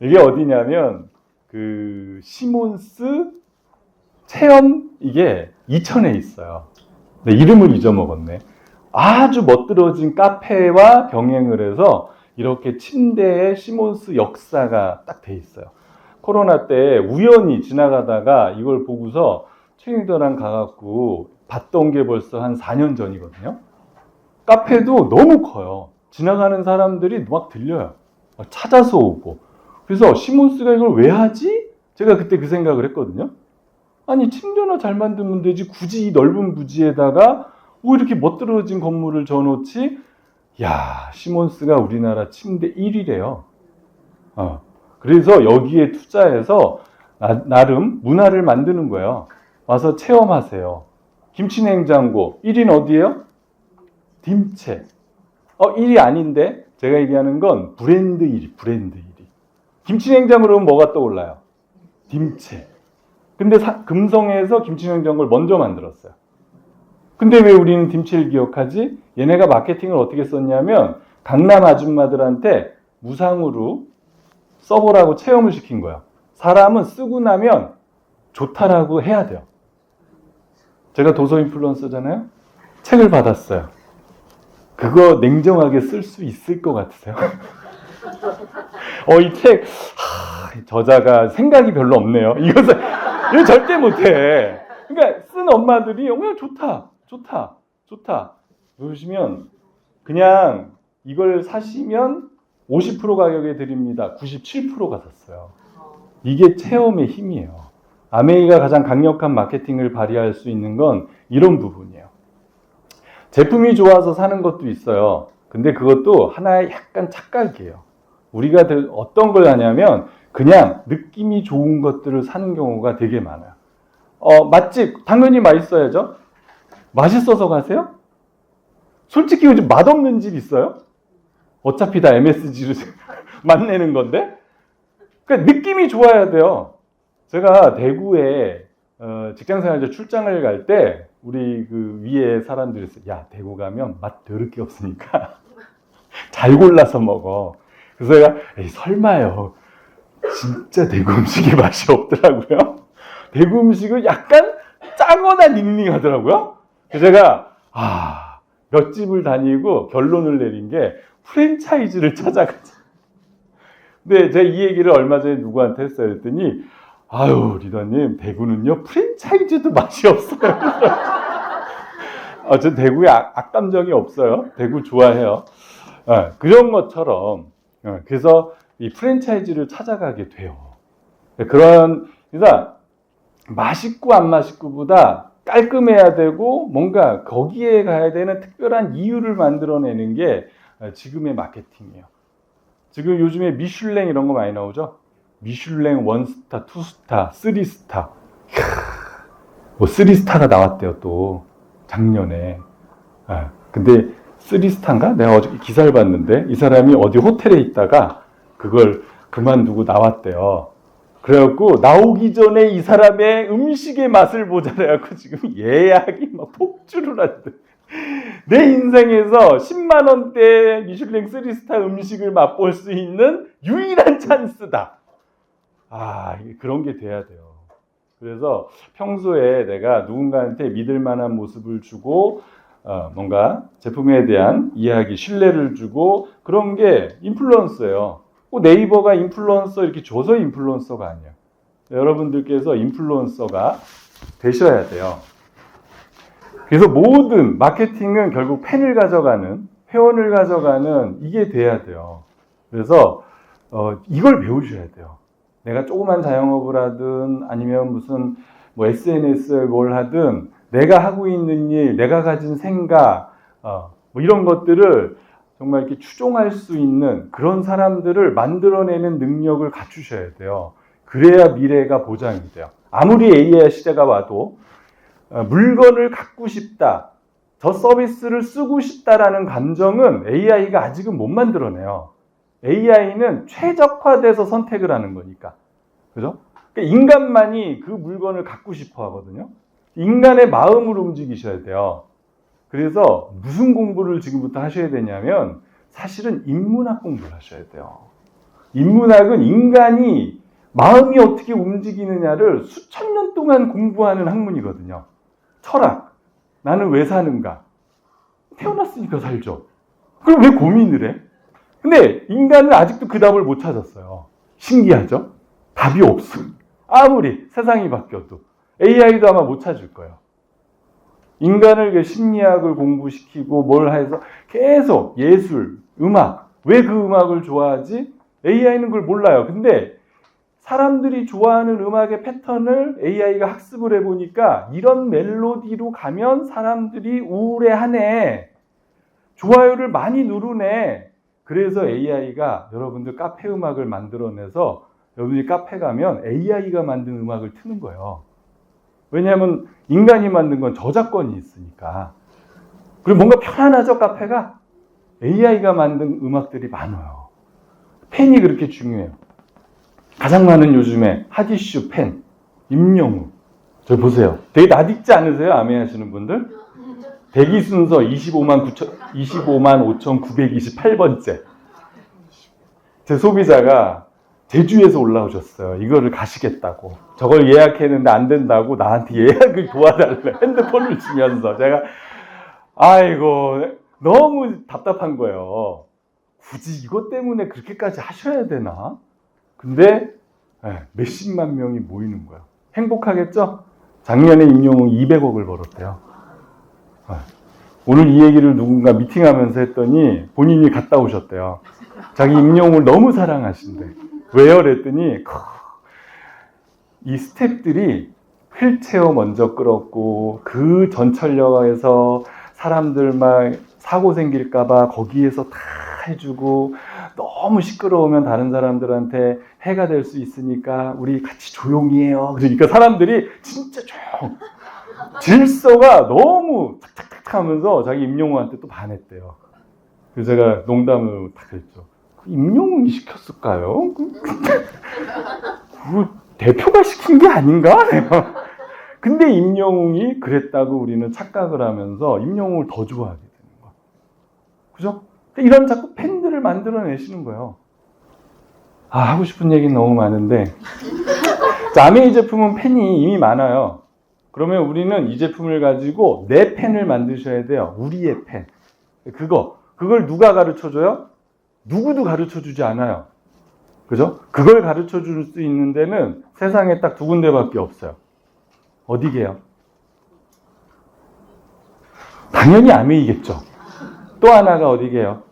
[SPEAKER 1] 이게 어디냐면 그 시몬스 체험 이게 이천에 있어요. 네, 이름을 잊어먹었네. 아주 멋들어진 카페와 병행을 해서 이렇게 침대에 시몬스 역사가 딱 돼 있어요. 코로나 때 우연히 지나가다가 이걸 보고서 최영도랑 가갖고 봤던 게 벌써 한 4년 전이거든요. 카페도 너무 커요. 지나가는 사람들이 막 들려요. 막 찾아서 오고. 그래서 시몬스가 이걸 왜 하지? 제가 그때 그 생각을 했거든요. 아니 침대나 잘 만들면 되지 굳이 이 넓은 부지에다가 왜 이렇게 멋들어진 건물을 져놓지? 야, 시몬스가 우리나라 침대 1위래요. 그래서 여기에 투자해서 나름 문화를 만드는 거예요. 와서 체험하세요. 김치냉장고 1위는 어디예요? 딤체. 1위 아닌데 제가 얘기하는 건 브랜드 1위, 브랜드 1위. 김치냉장고로 하면 뭐가 떠올라요? 딤체. 근데 금성에서 김치냉장고를 먼저 만들었어요. 근데 왜 우리는 딤체를 기억하지? 얘네가 마케팅을 어떻게 썼냐면 강남 아줌마들한테 무상으로 써보라고 체험을 시킨 거예요. 사람은 쓰고 나면 좋다라고 해야 돼요. 제가 도서 인플루언서잖아요. 책을 받았어요. 그거 냉정하게 쓸 수 있을 것 같으세요? 이 책 저자가 생각이 별로 없네요. 이거 절대 못해. 그러니까 쓴 엄마들이 그냥 좋다. 보시면 그냥 이걸 사시면 50% 가격에 드립니다. 97%가 샀어요. 이게 체험의 힘이에요. 아메이가 가장 강력한 마케팅을 발휘할 수 있는 건 이런 부분이에요. 제품이 좋아서 사는 것도 있어요. 근데 그것도 하나의 약간 착각이에요. 우리가 어떤 걸 하냐면 그냥 느낌이 좋은 것들을 사는 경우가 되게 많아요. 맛집 당연히 맛있어야죠. 맛있어서 가세요? 솔직히 요즘 맛없는 집 있어요? 어차피 다 MSG로 맛내는 건데? 그러니까 느낌이 좋아야 돼요. 제가 대구에 직장생활 출장을 갈 때 우리 그 위에 사람들이 있어요. 야, 대구 가면 맛 더럽게 없으니까 잘 골라서 먹어. 그래서 제가 설마요. 진짜 대구 음식이 맛이 없더라고요. 대구 음식은 약간 짜거나 닝닝하더라고요. 그래서 제가 몇 집을 다니고 결론을 내린 게 프랜차이즈를 찾아가자. 근데 제가 이 얘기를 얼마 전에 누구한테 했어요. 그랬더니 아유 리더님 대구는요 프랜차이즈도 맛이 없어요. 저 대구에 악감정이 없어요. 대구 좋아해요. 그런 것처럼 그래서 이 프랜차이즈를 찾아가게 돼요. 그러니까 맛있고 안 맛있고보다 깔끔해야 되고 뭔가 거기에 가야 되는 특별한 이유를 만들어내는 게 지금의 마케팅이에요. 지금 요즘에 미슐랭 이런 거 많이 나오죠. 미슐랭 1스타, 2스타, 3스타. 3스타가 나왔대요 또 작년에. 근데 3스타인가? 내가 어저께 기사를 봤는데 이 사람이 어디 호텔에 있다가 그걸 그만두고 나왔대요. 그래갖고 나오기 전에 이 사람의 음식의 맛을 보자래갖고 지금 예약이 막 폭주를 한대. 내 인생에서 10만 원대 미슐랭 3스타 음식을 맛볼 수 있는 유일한 찬스다. 그런 게 돼야 돼요. 그래서 평소에 내가 누군가한테 믿을 만한 모습을 주고 뭔가 제품에 대한 이야기, 신뢰를 주고 그런 게 인플루언서예요. 네이버가 인플루언서 이렇게 줘서 인플루언서가 아니에요. 여러분들께서 인플루언서가 되셔야 돼요. 그래서 모든 마케팅은 결국 팬을 가져가는, 회원을 가져가는 이게 돼야 돼요. 그래서 이걸 배우셔야 돼요. 내가 조그만 자영업을 하든 아니면 무슨 SNS에 뭘 하든 내가 하고 있는 일, 내가 가진 생각 이런 것들을 정말 이렇게 추종할 수 있는 그런 사람들을 만들어내는 능력을 갖추셔야 돼요. 그래야 미래가 보장이 돼요. 아무리 AI 시대가 와도 물건을 갖고 싶다, 저 서비스를 쓰고 싶다라는 감정은 AI가 아직은 못 만들어내요. AI는 최적화돼서 선택을 하는 거니까. 그죠? 그러니까 인간만이 그 물건을 갖고 싶어 하거든요. 인간의 마음으로 움직이셔야 돼요. 그래서 무슨 공부를 지금부터 하셔야 되냐면 사실은 인문학 공부를 하셔야 돼요. 인문학은 인간이 마음이 어떻게 움직이느냐를 수천 년 동안 공부하는 학문이거든요. 철학. 나는 왜 사는가? 태어났으니까 살죠. 그럼 왜 고민을 해? 근데 인간은 아직도 그 답을 못 찾았어요. 신기하죠? 답이 없음. 아무리 세상이 바뀌어도. AI도 아마 못 찾을 거예요. 인간을 심리학을 공부시키고 뭘 해서 계속 예술, 음악, 왜 그 음악을 좋아하지? AI는 그걸 몰라요. 근데 사람들이 좋아하는 음악의 패턴을 AI가 학습을 해보니까 이런 멜로디로 가면 사람들이 우울해하네. 좋아요를 많이 누르네. 그래서 AI가 여러분들 카페 음악을 만들어내서 여러분이 카페 가면 AI가 만든 음악을 트는 거예요. 왜냐하면 인간이 만든 건 저작권이 있으니까. 그리고 뭔가 편안하죠, 카페가? AI가 만든 음악들이 많아요. 펜이 그렇게 중요해요. 가장 많은 요즘에 핫이슈 펜, 임영웅. 저 보세요. 되게 낯익지 않으세요? 아메 하시는 분들? 대기 순서 25만 5,928번째. 제 소비자가 제주에서 올라오셨어요. 이거를 가시겠다고. 저걸 예약했는데 안 된다고 나한테 예약을 도와달래. 핸드폰을 주면서. 제가, 아이고, 너무 답답한 거예요. 굳이 이것 때문에 그렇게까지 하셔야 되나? 근데, 몇십만 명이 모이는 거예요. 행복하겠죠? 작년에 임영웅 200억을 벌었대요. 오늘 이 얘기를 누군가 미팅하면서 했더니 본인이 갔다 오셨대요. 자기 임영웅을 너무 사랑하신대. 왜요? 그랬더니 이 스태프들이 휠체어 먼저 끌었고 그 전철역에서 사람들 막 사고 생길까봐 거기에서 다 해주고 너무 시끄러우면 다른 사람들한테 해가 될 수 있으니까 우리 같이 조용히 해요. 그러니까 사람들이 진짜 조용. 질서가 너무 탁탁탁 하면서 자기 임영웅한테 또 반했대요. 그래서 제가 농담으로 딱 했죠. 임영웅이 시켰을까요? 그 대표가 시킨 게 아닌가? 근데 임영웅이 그랬다고 우리는 착각을 하면서 임영웅을 더 좋아하게 되는 거야. 그죠? 이런 자꾸 팬들을 만들어내시는 거예요. 하고 싶은 얘기는 너무 많은데. 자, 아메이 제품은 팬이 이미 많아요. 그러면 우리는 이 제품을 가지고 내 팬을 만드셔야 돼요. 우리의 팬. 그걸 누가 가르쳐줘요? 누구도 가르쳐주지 않아요. 그죠? 그걸 가르쳐줄 수 있는 데는 세상에 딱 두 군데밖에 없어요. 어디게요? 당연히 아메이겠죠. 또 하나가 어디게요?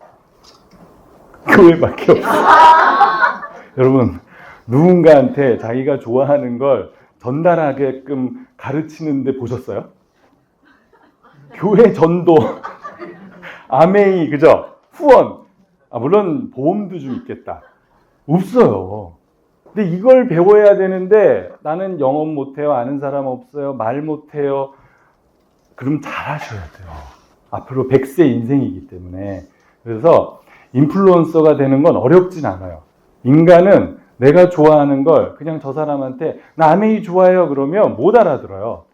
[SPEAKER 1] 교회밖에 없어요. 여러분, 누군가한테 자기가 좋아하는 걸 전달하게끔 가르치는데 보셨어요? 교회 전도, 아메이, 그죠? 후원. 물론 보험도 좀 있겠다. 없어요. 근데 이걸 배워야 되는데 나는 영어 못해요. 아는 사람 없어요. 말 못해요. 그럼 잘하셔야 돼요. 앞으로 100세 인생이기 때문에. 그래서 인플루언서가 되는 건 어렵진 않아요. 인간은 내가 좋아하는 걸 그냥 저 사람한테 나 아메이 좋아해요 그러면 못 알아들어요.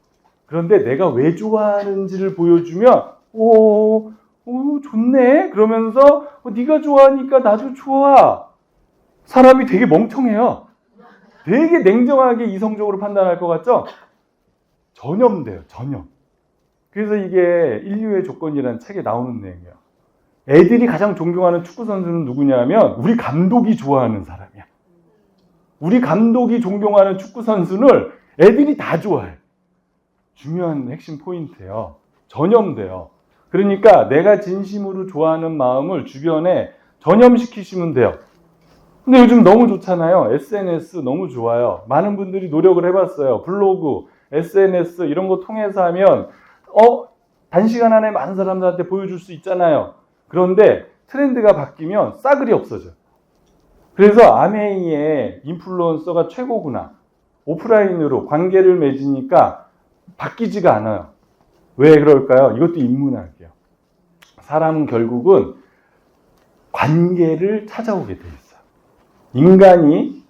[SPEAKER 1] 그런데 내가 왜 좋아하는지를 보여주면 오 좋네 그러면서 네가 좋아하니까 나도 좋아. 사람이 되게 멍청해요. 되게 냉정하게 이성적으로 판단할 것 같죠? 전염돼요. 전염. 그래서 이게 인류의 조건이라는 책에 나오는 내용이에요. 애들이 가장 존경하는 축구 선수는 누구냐면 우리 감독이 좋아하는 사람이야. 우리 감독이 존경하는 축구 선수를 애들이 다 좋아해. 중요한 핵심 포인트예요. 전염돼요. 그러니까 내가 진심으로 좋아하는 마음을 주변에 전염시키시면 돼요. 근데 요즘 너무 좋잖아요. SNS 너무 좋아요. 많은 분들이 노력을 해봤어요. 블로그, SNS 이런 거 통해서 하면 단시간 안에 많은 사람들한테 보여줄 수 있잖아요. 그런데 트렌드가 바뀌면 싸그리 없어져요. 그래서 아메이의 인플루언서가 최고구나. 오프라인으로 관계를 맺으니까 바뀌지가 않아요. 왜 그럴까요? 이것도 인문학이에요. 사람은 결국은 관계를 찾아오게 돼 있어요. 인간이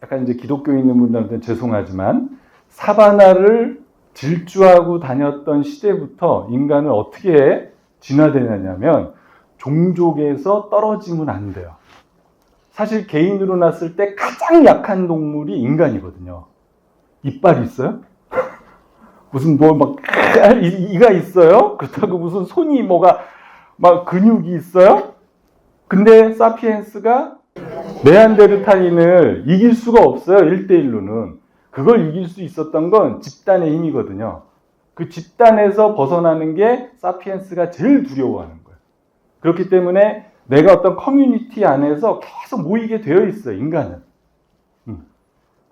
[SPEAKER 1] 약간 이제 기독교에 있는 분들한테는 죄송하지만 사바나를 질주하고 다녔던 시대부터 인간은 어떻게 진화되느냐면 종족에서 떨어지면 안 돼요. 사실 개인으로 났을 때 가장 약한 동물이 인간이거든요. 이빨이 있어요? 무슨 이가 있어요? 그렇다고 무슨 손이 막 근육이 있어요? 근데 사피엔스가 네안데르탈인을 이길 수가 없어요. 1대1로는. 그걸 이길 수 있었던 건 집단의 힘이거든요. 그 집단에서 벗어나는 게 사피엔스가 제일 두려워하는 거예요. 그렇기 때문에 내가 어떤 커뮤니티 안에서 계속 모이게 되어 있어요. 인간은.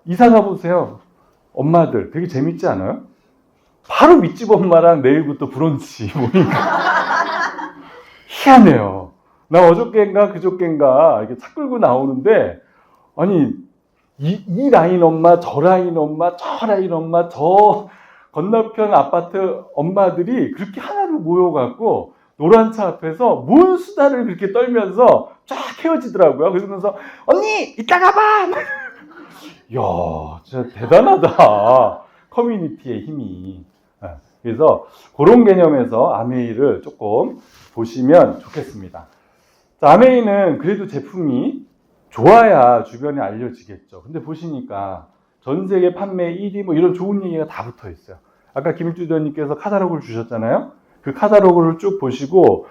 [SPEAKER 1] 이사 가보세요. 엄마들 되게 재밌지 않아요? 바로 밑집 엄마랑 내일부터 브런치 모이니까 희한해요. 나 어저께인가 그저께인가 이렇게 차 끌고 나오는데 아니 이 라인 엄마, 저 라인 엄마, 저 라인 엄마, 저 건너편 아파트 엄마들이 그렇게 하나로 모여갖고 노란 차 앞에서 뭔 수다를 그렇게 떨면서 쫙 헤어지더라고요. 그러면서 언니 이따가 봐. 이야 진짜 대단하다. 커뮤니티의 힘이. 그래서 그런 개념에서 아메이를 조금 보시면 좋겠습니다. 자, 아메이는 그래도 제품이 좋아야 주변에 알려지겠죠. 근데 보시니까 전 세계 판매 1위 뭐 이런 좋은 얘기가 다 붙어 있어요. 아까 김일주 대원님께서 카탈로그를 주셨잖아요. 그 카탈로그를 쭉 보시고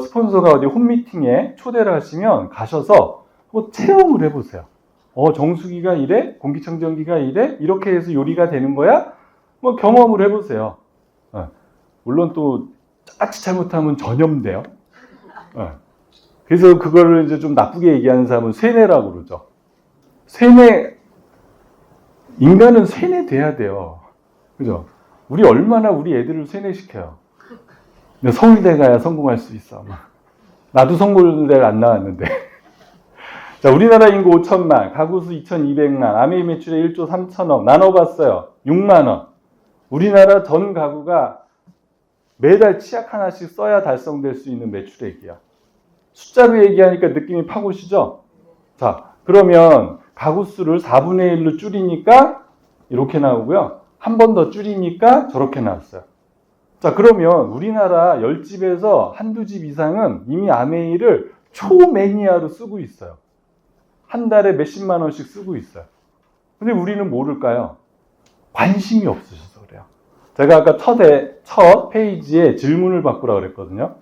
[SPEAKER 1] 스폰서가 어디 홈미팅에 초대를 하시면 가셔서 뭐 체험을 해보세요. 정수기가 이래? 공기청정기가 이래? 이렇게 해서 요리가 되는 거야? 뭐 경험을 해보세요. 물론 또 까치 잘못하면 전염돼요. 그래서 그거를 이제 좀 나쁘게 얘기하는 사람은 쇠뇌라고 그러죠. 쇠뇌, 인간은 쇠뇌돼야 돼요. 그죠? 우리 얼마나 우리 애들을 쇠뇌시켜요. 서울대 가야 성공할 수 있어. 나도 서울대를 안 나왔는데. 자, 우리나라 인구 5천만, 가구 수 2,200만, 아메이 매출에 1조 3천억, 나눠봤어요. 6만 원. 우리나라 전 가구가 매달 치약 하나씩 써야 달성될 수 있는 매출액이야. 숫자로 얘기하니까 느낌이 팍 오시죠? 자, 그러면 가구 수를 4분의 1로 줄이니까 이렇게 나오고요. 한 번 더 줄이니까 저렇게 나왔어요. 자, 그러면 우리나라 10집에서 한두 집 이상은 이미 아메이를 초매니아로 쓰고 있어요. 한 달에 몇십만 원씩 쓰고 있어요. 근데 우리는 모를까요? 관심이 없으셔서 그래요. 제가 아까 첫 페이지에 질문을 바꾸라고 그랬거든요.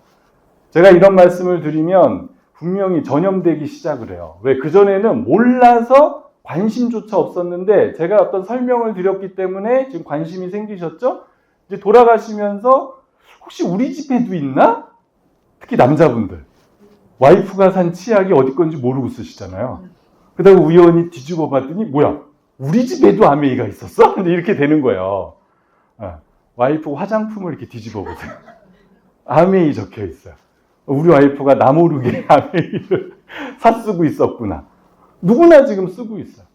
[SPEAKER 1] 제가 이런 말씀을 드리면 분명히 전염되기 시작을 해요. 왜? 그전에는 몰라서 관심조차 없었는데 제가 어떤 설명을 드렸기 때문에 지금 관심이 생기셨죠? 이제 돌아가시면서 혹시 우리 집에도 있나? 특히 남자분들. 와이프가 산 치약이 어디 건지 모르고 쓰시잖아요. 그러다가 우연히 뒤집어 봤더니 뭐야? 우리 집에도 아메이가 있었어? 이렇게 되는 거예요. 와이프 화장품을 이렇게 뒤집어 보세요. 아메이 적혀 있어요. 우리 와이프가 나 모르게 아메이를 사쓰고 있었구나. 누구나 지금 쓰고 있어요.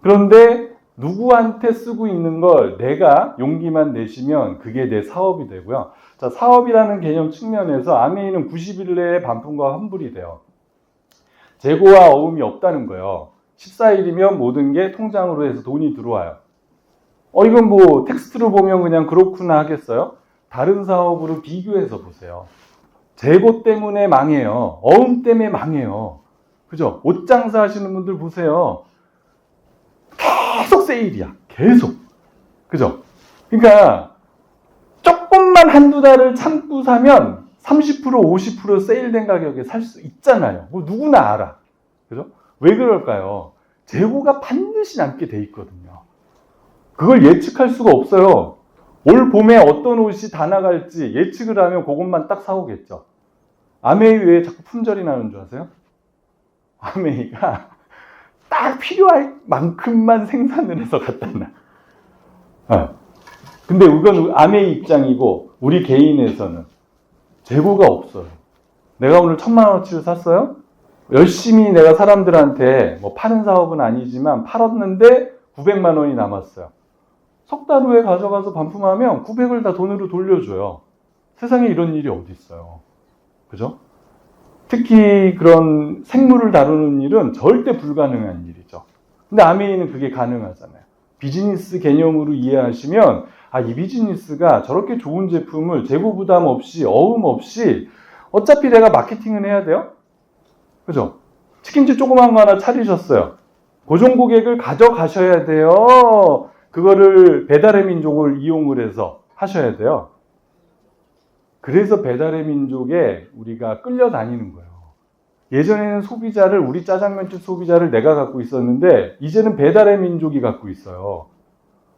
[SPEAKER 1] 그런데 누구한테 쓰고 있는 걸 내가 용기만 내시면 그게 내 사업이 되고요. 자, 사업이라는 개념 측면에서 아메이는 90일 내에 반품과 환불이 돼요. 재고와 어음이 없다는 거예요. 14일이면 모든 게 통장으로 해서 돈이 들어와요. 이건 뭐 텍스트로 보면 그냥 그렇구나 하겠어요? 다른 사업으로 비교해서 보세요. 재고 때문에 망해요. 어음 때문에 망해요. 그죠? 옷 장사 하시는 분들 보세요. 계속 세일이야. 계속. 그죠? 그러니까 조금만 한두 달을 참고 사면 30% 50% 세일된 가격에 살 수 있잖아요. 뭐 누구나 알아. 그죠? 왜 그럴까요? 재고가 반드시 남게 돼 있거든요. 그걸 예측할 수가 없어요. 올 봄에 어떤 옷이 다 나갈지 예측을 하면 그것만 딱 사오겠죠. 아메이 왜 자꾸 품절이 나는 줄 아세요? 아메이가 딱 필요할 만큼만 생산을 해서 갖다 놔. 근데 이건 아메이 입장이고 우리 개인에서는 재고가 없어요. 내가 오늘 1,000만원어치를 샀어요? 열심히 내가 사람들한테 뭐 파는 사업은 아니지만 팔았는데 900만 원이 남았어요. 석 달 후에 가져가서 반품하면 900을 다 돈으로 돌려줘요. 세상에 이런 일이 어디 있어요. 그죠? 특히 그런 생물을 다루는 일은 절대 불가능한 일이죠. 근데 아메이는 그게 가능하잖아요. 비즈니스 개념으로 이해하시면 이 비즈니스가 저렇게 좋은 제품을 재고 부담 없이 어음 없이 어차피 내가 마케팅은 해야 돼요. 그죠? 치킨집 조그만 거 하나 차리셨어요. 고정 고객을 가져가셔야 돼요. 그거를 배달의 민족을 이용을 해서 하셔야 돼요. 그래서 배달의 민족에 우리가 끌려다니는 거예요. 예전에는 소비자를, 우리 짜장면집 소비자를 내가 갖고 있었는데 이제는 배달의 민족이 갖고 있어요.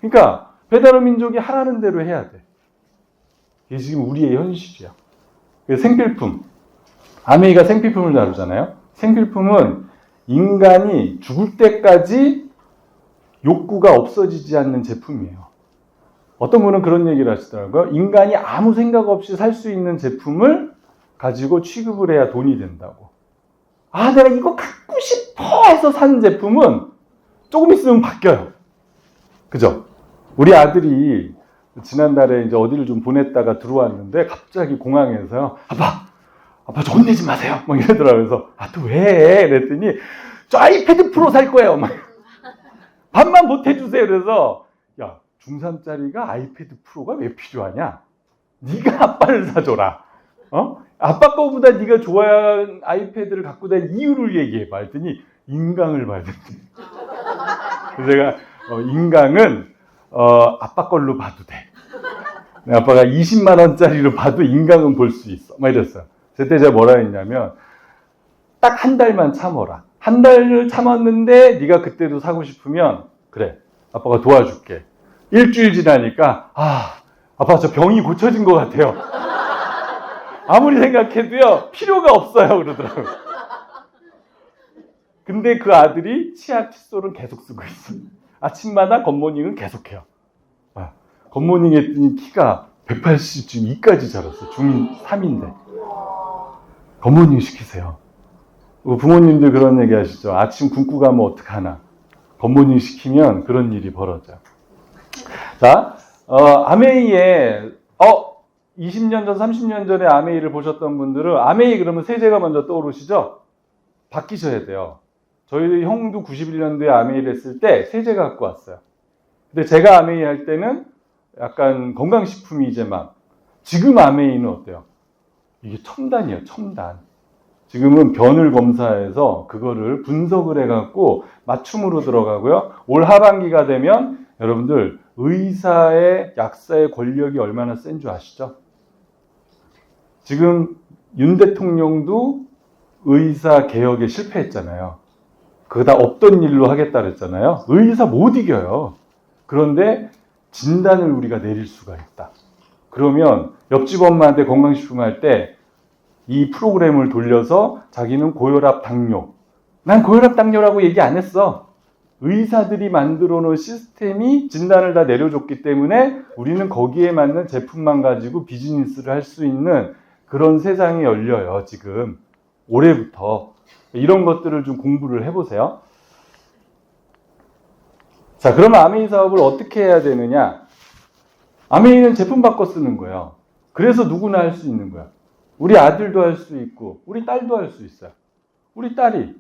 [SPEAKER 1] 그러니까 배달의 민족이 하라는 대로 해야 돼. 이게 지금 우리의 현실이야. 생필품. 아메이가 생필품을 다루잖아요. 생필품은 인간이 죽을 때까지 욕구가 없어지지 않는 제품이에요. 어떤 분은 그런 얘기를 하시더라고요. 인간이 아무 생각 없이 살 수 있는 제품을 가지고 취급을 해야 돈이 된다고. 내가 이거 갖고 싶어 해서 산 제품은 조금 있으면 바뀌어요. 그죠? 우리 아들이 지난달에 이제 어디를 좀 보냈다가 들어왔는데 갑자기 공항에서요. 아빠 저 혼내지 마세요. 막 이러더라고요. 그래서 또 왜? 그랬더니 저 아이패드 프로 살 거예요. 막 밥만 보태주세요. 그래서 야, 중3짜리가 아이패드 프로가 왜 필요하냐? 네가 아빠를 사줘라. 아빠 거보다 네가 좋아하는 아이패드를 갖고 다니는 이유를 얘기해봐. 했더니 인강을 봐야 된대. 그래서 제가 인강은 아빠 걸로 봐도 돼. 아빠가 20만 원짜리로 봐도 인강은 볼 수 있어. 막 이랬어요. 그때 제가 뭐라 했냐면 딱 한 달만 참아라. 한 달을 참았는데 네가 그때도 사고 싶으면 그래. 아빠가 도와줄게. 일주일 지나니까 아빠 저 병이 고쳐진 것 같아요. 아무리 생각해도요 필요가 없어요 그러더라고요. 근데 그 아들이 치약 칫솔은 계속 쓰고 있어. 아침마다 굿모닝은 계속해요. 굿모닝 했더니 키가 180쯤 2까지 자랐어요. 중 3인데. 굿모닝 시키세요. 부모님들 그런 얘기 하시죠. 아침 굶고 가면 어떡하나. 굿모닝 시키면 그런 일이 벌어져요. 자, 아메이에 20년 전, 30년 전에 아메이를 보셨던 분들은 아메이 그러면 세제가 먼저 떠오르시죠? 바뀌셔야 돼요. 저희 형도 91년도에 아메이를 했을 때 세제 갖고 왔어요. 근데 제가 아메이 할 때는 약간 건강식품이 이제 막 지금 아메이는 어때요? 이게 첨단이에요. 첨단. 지금은 변을 검사해서 그거를 분석을 해갖고 맞춤으로 들어가고요. 올 하반기가 되면 여러분들 의사의 약사의 권력이 얼마나 센 줄 아시죠? 지금 윤 대통령도 의사 개혁에 실패했잖아요. 그거 다 없던 일로 하겠다 그랬잖아요. 의사 못 이겨요. 그런데 진단을 우리가 내릴 수가 있다. 그러면 옆집 엄마한테 건강식품 할 때 이 프로그램을 돌려서 자기는 고혈압 당뇨. 난 고혈압 당뇨라고 얘기 안 했어. 의사들이 만들어 놓은 시스템이 진단을 다 내려줬기 때문에 우리는 거기에 맞는 제품만 가지고 비즈니스를 할 수 있는 그런 세상이 열려요, 지금. 올해부터. 이런 것들을 좀 공부를 해보세요. 자, 그러면 아메이 사업을 어떻게 해야 되느냐? 아메이는 제품 바꿔 쓰는 거예요. 그래서 누구나 할 수 있는 거야. 우리 아들도 할 수 있고, 우리 딸도 할 수 있어요. 우리 딸이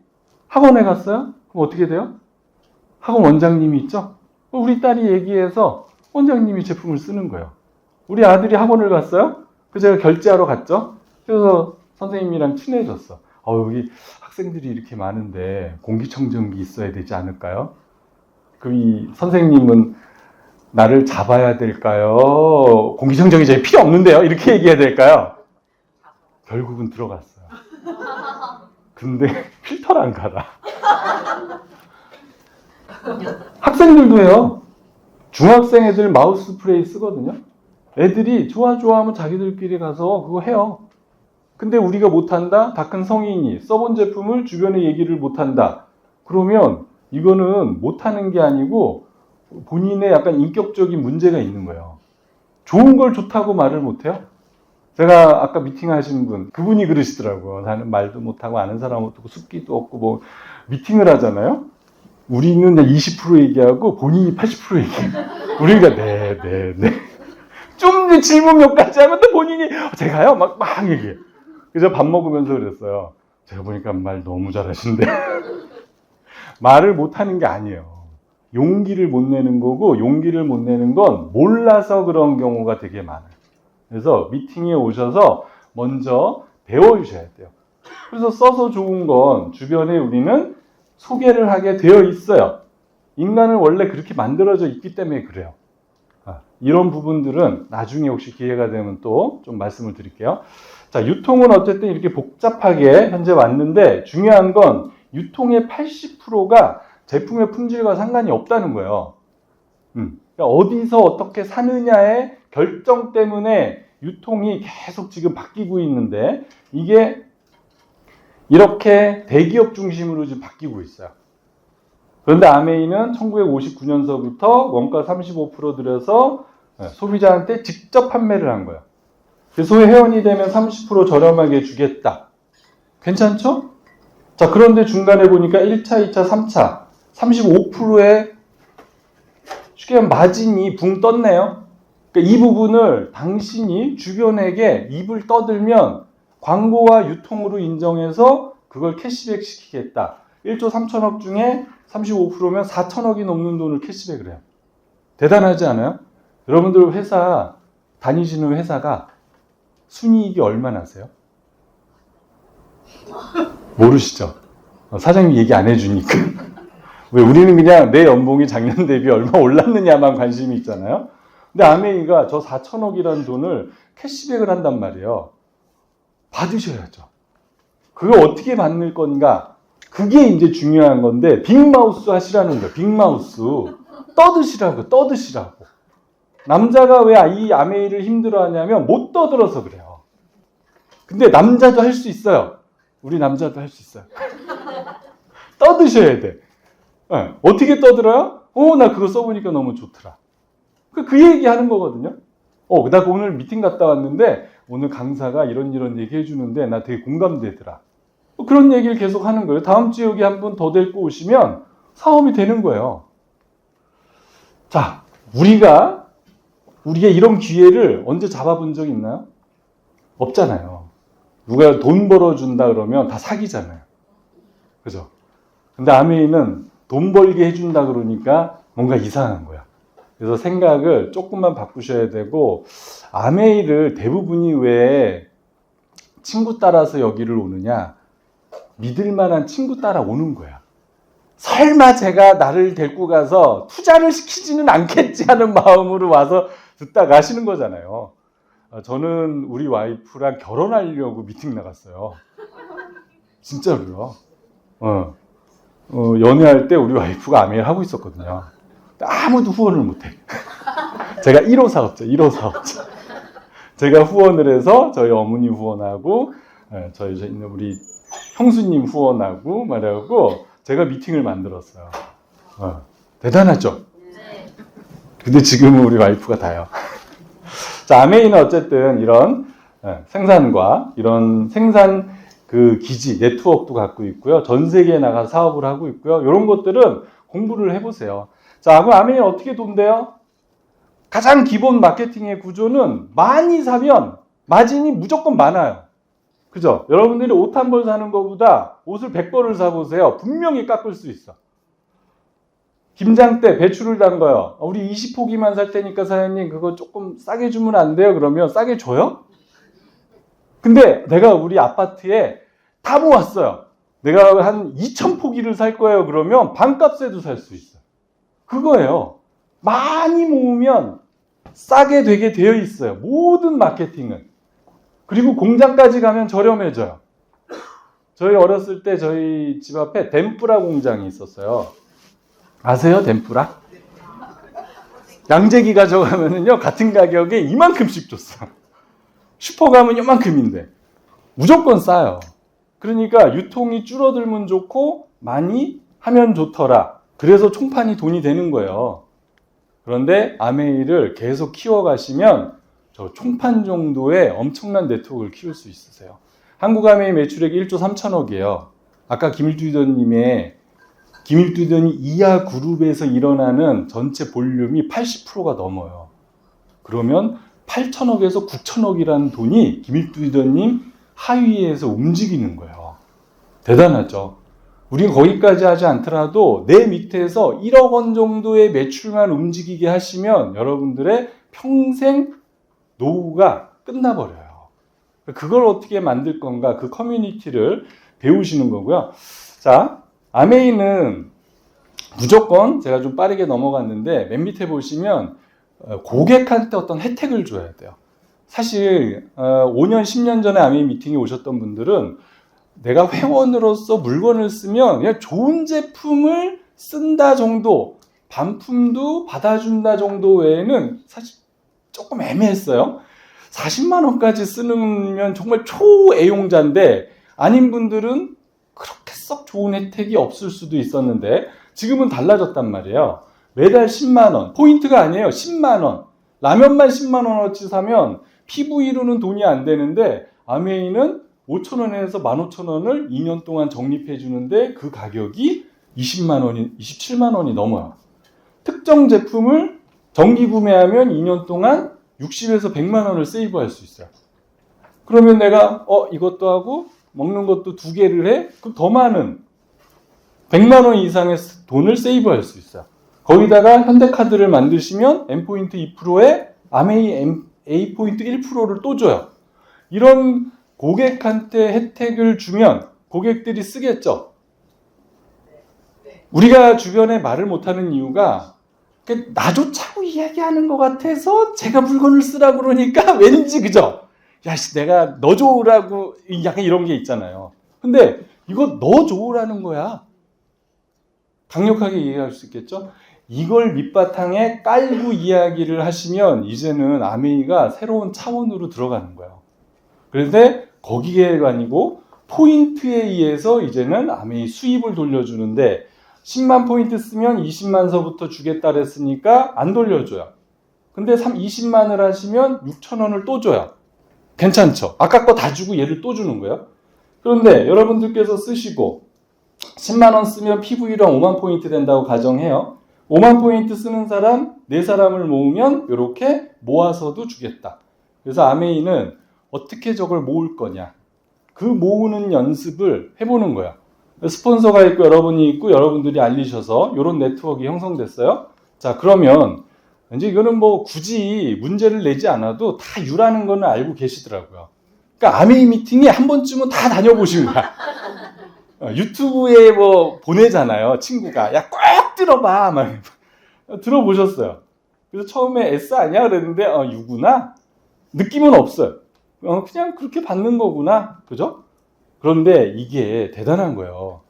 [SPEAKER 1] 학원에 갔어요? 그럼 어떻게 돼요? 학원 원장님이 있죠? 우리 딸이 얘기해서 원장님이 제품을 쓰는 거예요. 우리 아들이 학원을 갔어요? 그래서 제가 결제하러 갔죠? 그래서 선생님이랑 친해졌어. 여기 학생들이 이렇게 많은데 공기청정기 있어야 되지 않을까요? 그럼 이 선생님은 나를 잡아야 될까요? 공기청정기 저희 필요 없는데요? 이렇게 얘기해야 될까요? 결국은 들어갔어요. 근데 필터를 안 갈아. 학생들도 해요. 중학생 애들 마우스 스프레이 쓰거든요. 애들이 좋아하면 자기들끼리 가서 그거 해요. 근데 우리가 못한다? 다 큰 성인이 써본 제품을 주변에 얘기를 못한다. 그러면 이거는 못하는 게 아니고 본인의 약간 인격적인 문제가 있는 거예요. 좋은 걸 좋다고 말을 못해요? 제가 아까 미팅하신 분, 그분이 그러시더라고요. 나는 말도 못하고 아는 사람 없고 숫기도 없고 뭐 미팅을 하잖아요. 우리는 20% 얘기하고 본인이 80% 얘기해요. 우리가 네. 좀 질문 몇 가지 하면 또 본인이 제가요? 막 얘기해요. 그래서 밥 먹으면서 그랬어요. 제가 보니까 말 너무 잘하시는데 말을 못하는 게 아니에요. 용기를 못 내는 거고 용기를 못 내는 건 몰라서 그런 경우가 되게 많아요. 그래서 미팅에 오셔서 먼저 배워주셔야 돼요. 그래서 써서 좋은 건 주변에 우리는 소개를 하게 되어 있어요. 인간은 원래 그렇게 만들어져 있기 때문에 그래요. 이런 부분들은 나중에 혹시 기회가 되면 또 좀 말씀을 드릴게요. 자, 유통은 어쨌든 이렇게 복잡하게 현재 왔는데 중요한 건 유통의 80%가 제품의 품질과 상관이 없다는 거예요. 그러니까 어디서 어떻게 사느냐의 결정 때문에 유통이 계속 지금 바뀌고 있는데 이게 이렇게 대기업 중심으로 지금 바뀌고 있어요. 그런데 아메이는 1959년서부터 원가 35% 들여서 소비자한테 직접 판매를 한 거예요. 그래서 회원이 되면 30% 저렴하게 주겠다. 괜찮죠? 자, 그런데 중간에 보니까 1차, 2차, 3차 35%의 쉽게 말하면 마진이 붕 떴네요. 그러니까 이 부분을 당신이 주변에게 입을 떠들면 광고와 유통으로 인정해서 그걸 캐시백 시키겠다. 1조 3천억 중에 35%면 4천억이 넘는 돈을 캐시백을 해요. 대단하지 않아요? 여러분들 회사 다니시는 회사가 순이익이 얼마나 하세요? 모르시죠? 사장님 얘기 안 해주니까. 왜 우리는 그냥 내 연봉이 작년 대비 얼마 올랐느냐만 관심이 있잖아요. 근데 아메이가 저 4천억이라는 돈을 캐시백을 한단 말이에요. 받으셔야죠. 그걸 어떻게 받는 건가? 그게 이제 중요한 건데 빅마우스 하시라는 거예요. 빅마우스. 떠드시라고. 남자가 왜 이 아메이를 힘들어하냐면 못 떠들어서 그래요. 근데 남자도 할 수 있어요. 우리 남자도 할 수 있어요. 떠드셔야 돼. 네. 어떻게 떠들어요? 나 그거 써보니까 너무 좋더라. 그 얘기 하는 거거든요. 나 오늘 미팅 갔다 왔는데 오늘 강사가 이런 얘기 해주는데 나 되게 공감되더라. 그런 얘기를 계속 하는 거예요. 다음 주에 여기 한 분 더 데리고 오시면 사업이 되는 거예요. 자, 우리가 이런 기회를 언제 잡아본 적 있나요? 없잖아요. 누가 돈 벌어준다 그러면 다 사기잖아요. 그죠? 근데 아메이는 돈 벌게 해준다 그러니까 뭔가 이상한 거야. 그래서 생각을 조금만 바꾸셔야 되고, 아메이를 대부분이 왜 친구 따라서 여기를 오느냐? 믿을 만한 친구 따라 오는 거야. 설마 제가 나를 데리고 가서 투자를 시키지는 않겠지 하는 마음으로 와서 듣다 가시는 거잖아요. 저는 우리 와이프랑 결혼하려고 미팅 나갔어요. 진짜로요. 연애할 때 우리 와이프가 아메이를 하고 있었거든요. 아무도 후원을 못해. 제가 1호 사업자. 제가 후원을 해서 저희 어머니 후원하고, 저희 우리 형수님 후원하고 말하고 제가 미팅을 만들었어요. 대단하죠? 근데 지금은 우리 와이프가 다요. 자, 아메이는 어쨌든 이런 생산과 이런 생산 그 기지, 네트워크도 갖고 있고요. 전 세계에 나가서 사업을 하고 있고요. 이런 것들은 공부를 해보세요. 자, 그럼 아메이는 어떻게 돈 돼요? 가장 기본 마케팅의 구조는 많이 사면 마진이 무조건 많아요. 그죠? 여러분들이 옷 한 벌 사는 것보다 옷을 100벌을 사보세요. 분명히 깎을 수 있어. 김장 때 배추를 담가요. 우리 20포기만 살 테니까 사장님 그거 조금 싸게 주면 안 돼요? 그러면 싸게 줘요? 근데 내가 우리 아파트에 다 모았어요. 내가 한 2,000포기를 살 거예요. 그러면 반값에도 살 수 있어요. 그거예요. 많이 모으면 싸게 되게 되어 있어요. 모든 마케팅은. 그리고 공장까지 가면 저렴해져요. 저희 어렸을 때 저희 집 앞에 덴뿌라 공장이 있었어요. 아세요? 덴뿌라? 양재기 가져가면은요, 같은 가격에 이만큼씩 줬어. 슈퍼 가면 이만큼인데. 무조건 싸요. 그러니까 유통이 줄어들면 좋고, 많이 하면 좋더라. 그래서 총판이 돈이 되는 거예요. 그런데 아메이를 계속 키워가시면 저 총판 정도의 엄청난 네트워크를 키울 수 있으세요. 한국 아메이 매출액이 1조 3천억이에요. 아까 김일두이더님의 김일두이더니 이하 그룹에서 일어나는 전체 볼륨이 80%가 넘어요. 그러면 8천억에서 9천억이라는 돈이 김일두이더님 하위에서 움직이는 거예요. 대단하죠. 우리가 거기까지 하지 않더라도 내 밑에서 1억 원 정도의 매출만 움직이게 하시면 여러분들의 평생 노후가 끝나버려요. 그걸 어떻게 만들 건가, 그 커뮤니티를 배우시는 거고요. 자, 아메이는 무조건, 제가 좀 빠르게 넘어갔는데 맨 밑에 보시면 고객한테 어떤 혜택을 줘야 돼요. 사실 5년, 10년 전에 아메이 미팅에 오셨던 분들은 내가 회원으로서 물건을 쓰면 그냥 좋은 제품을 쓴다 정도, 반품도 받아준다 정도 외에는 사실 조금 애매했어요. 40만 원까지 쓰면 정말 초애용자인데 아닌 분들은 그렇게 썩 좋은 혜택이 없을 수도 있었는데 지금은 달라졌단 말이에요. 매달 10만 원, 포인트가 아니에요. 10만 원. 라면만 10만 원어치 사면 PV로는 돈이 안 되는데 아메이는 5,000원에서 15,000원을 2년 동안 적립해 주는데 그 가격이 20만 원이, 27만 원이 넘어요. 특정 제품을 정기 구매하면 2년 동안 60에서 100만 원을 세이브할 수 있어요. 그러면 내가 이것도 하고 먹는 것도 2개를 해? 그럼 더 많은 100만 원 이상의 돈을 세이브할 수 있어요. 거기다가 현대카드를 만드시면 N포인트 2%에 아메이 A포인트 1%를 또 줘요. 이런 고객한테 혜택을 주면 고객들이 쓰겠죠. 우리가 주변에 말을 못하는 이유가 나 좋자고 이야기하는 것 같아서 제가 물건을 쓰라고 그러니까 왠지 그죠? 야씨 내가 너 좋으라고 약간 이런 게 있잖아요. 근데 이거 너 좋으라는 거야. 강력하게 이해할 수 있겠죠? 이걸 밑바탕에 깔고 이야기를 하시면 이제는 아메이가 새로운 차원으로 들어가는 거예요. 그런데 거기에 아니고 포인트에 의해서 이제는 아메이 수입을 돌려주는데 10만 포인트 쓰면 20만 서부터 주겠다 그랬으니까 안 돌려줘요. 근데 20만을 하시면 6천 원을 또 줘요. 괜찮죠? 아까 거 다 주고 얘를 또 주는 거예요. 그런데 여러분들께서 쓰시고 10만 원 쓰면 PV랑 5만 포인트 된다고 가정해요. 5만 포인트 쓰는 사람 4사람을 모으면 이렇게 모아서도 주겠다. 그래서 아메이는 어떻게 저걸 모을 거냐. 그 모으는 연습을 해보는 거예요. 스폰서가 있고 여러분이 있고 여러분들이 알리셔서 이런 네트워크가 형성됐어요. 자, 그러면 이제 이거는 뭐 굳이 문제를 내지 않아도 다 유라는 거는 알고 계시더라고요. 그러니까 아메이 미팅에 한 번쯤은 다 다녀보신 거야. 유튜브에 뭐 보내잖아요. 친구가 야 꼭 들어봐. 막 들어보셨어요. 그래서 처음에 S 아니야 그랬는데 유구나 느낌은 없어요. 그냥 그렇게 받는 거구나. 그죠? 그런데 이게 대단한 거예요.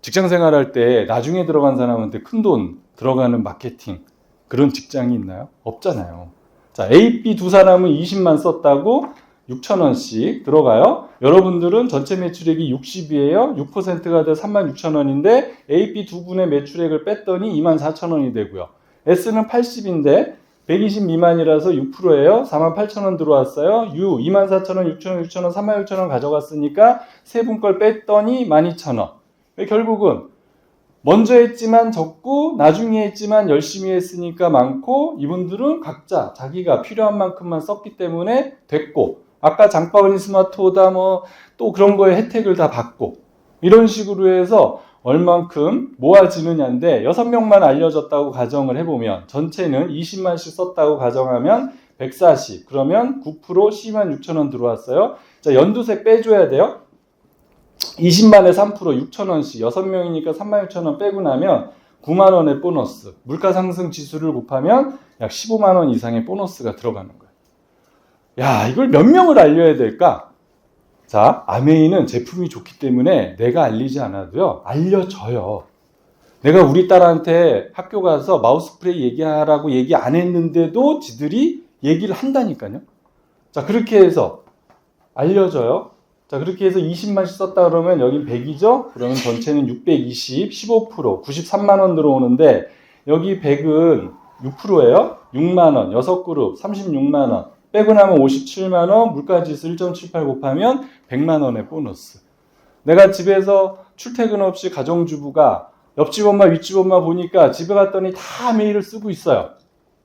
[SPEAKER 1] 직장 생활할 때 나중에 들어간 사람한테 큰 돈 들어가는 마케팅 그런 직장이 있나요? 없잖아요. 자, A, B 두 사람은 20만 썼다고 6천 원씩 들어가요. 여러분들은 전체 매출액이 60이에요. 6%가 돼 3만 6천 원인데 A, B 두 분의 매출액을 뺐더니 2만 4천 원이 되고요. S는 80인데 120 미만이라서 6%예요. 4만 8천 원 들어왔어요. U 2만 4천 원, 6천 원, 6천 원, 3만 6천 원 가져갔으니까 세 분 걸 뺐더니 12,000원. 결국은 먼저 했지만 적고 나중에 했지만 열심히 했으니까 많고 이분들은 각자 자기가 필요한 만큼만 썼기 때문에 됐고 아까 장바구니 스마트오다 뭐 또 그런 거에 혜택을 다 받고 이런 식으로 해서 얼만큼 모아지느냐인데 6명만 알려졌다고 가정을 해보면 전체는 20만씩 썼다고 가정하면 140 그러면 9% 12만 6천 원 들어왔어요. 자, 연두색 빼줘야 돼요. 20만에 3% 6천 원씩 6명이니까 3만 6천 원 빼고 나면 9만 원의 보너스 물가 상승 지수를 곱하면 약 15만 원 이상의 보너스가 들어가는 거예요. 야, 이걸 몇 명을 알려야 될까? 자, 아메이는 제품이 좋기 때문에 내가 알리지 않아도요, 알려줘요. 내가 우리 딸한테 학교 가서 마우스 프레이 얘기하라고 얘기 안 했는데도 지들이 얘기를 한다니까요. 자, 그렇게 해서 알려줘요. 자, 그렇게 해서 20만씩 썼다 그러면 여긴 100이죠? 그러면 전체는 620, 15%, 93만 원 들어오는데 여기 100은 6%예요? 6만 원, 6그룹, 36만 원. 빼고 나면 57만 원, 물가지수 1.78 곱하면 100만 원의 보너스. 내가 집에서 출퇴근 없이 가정주부가 옆집 엄마, 윗집 엄마 보니까 집에 갔더니 다 메일을 쓰고 있어요.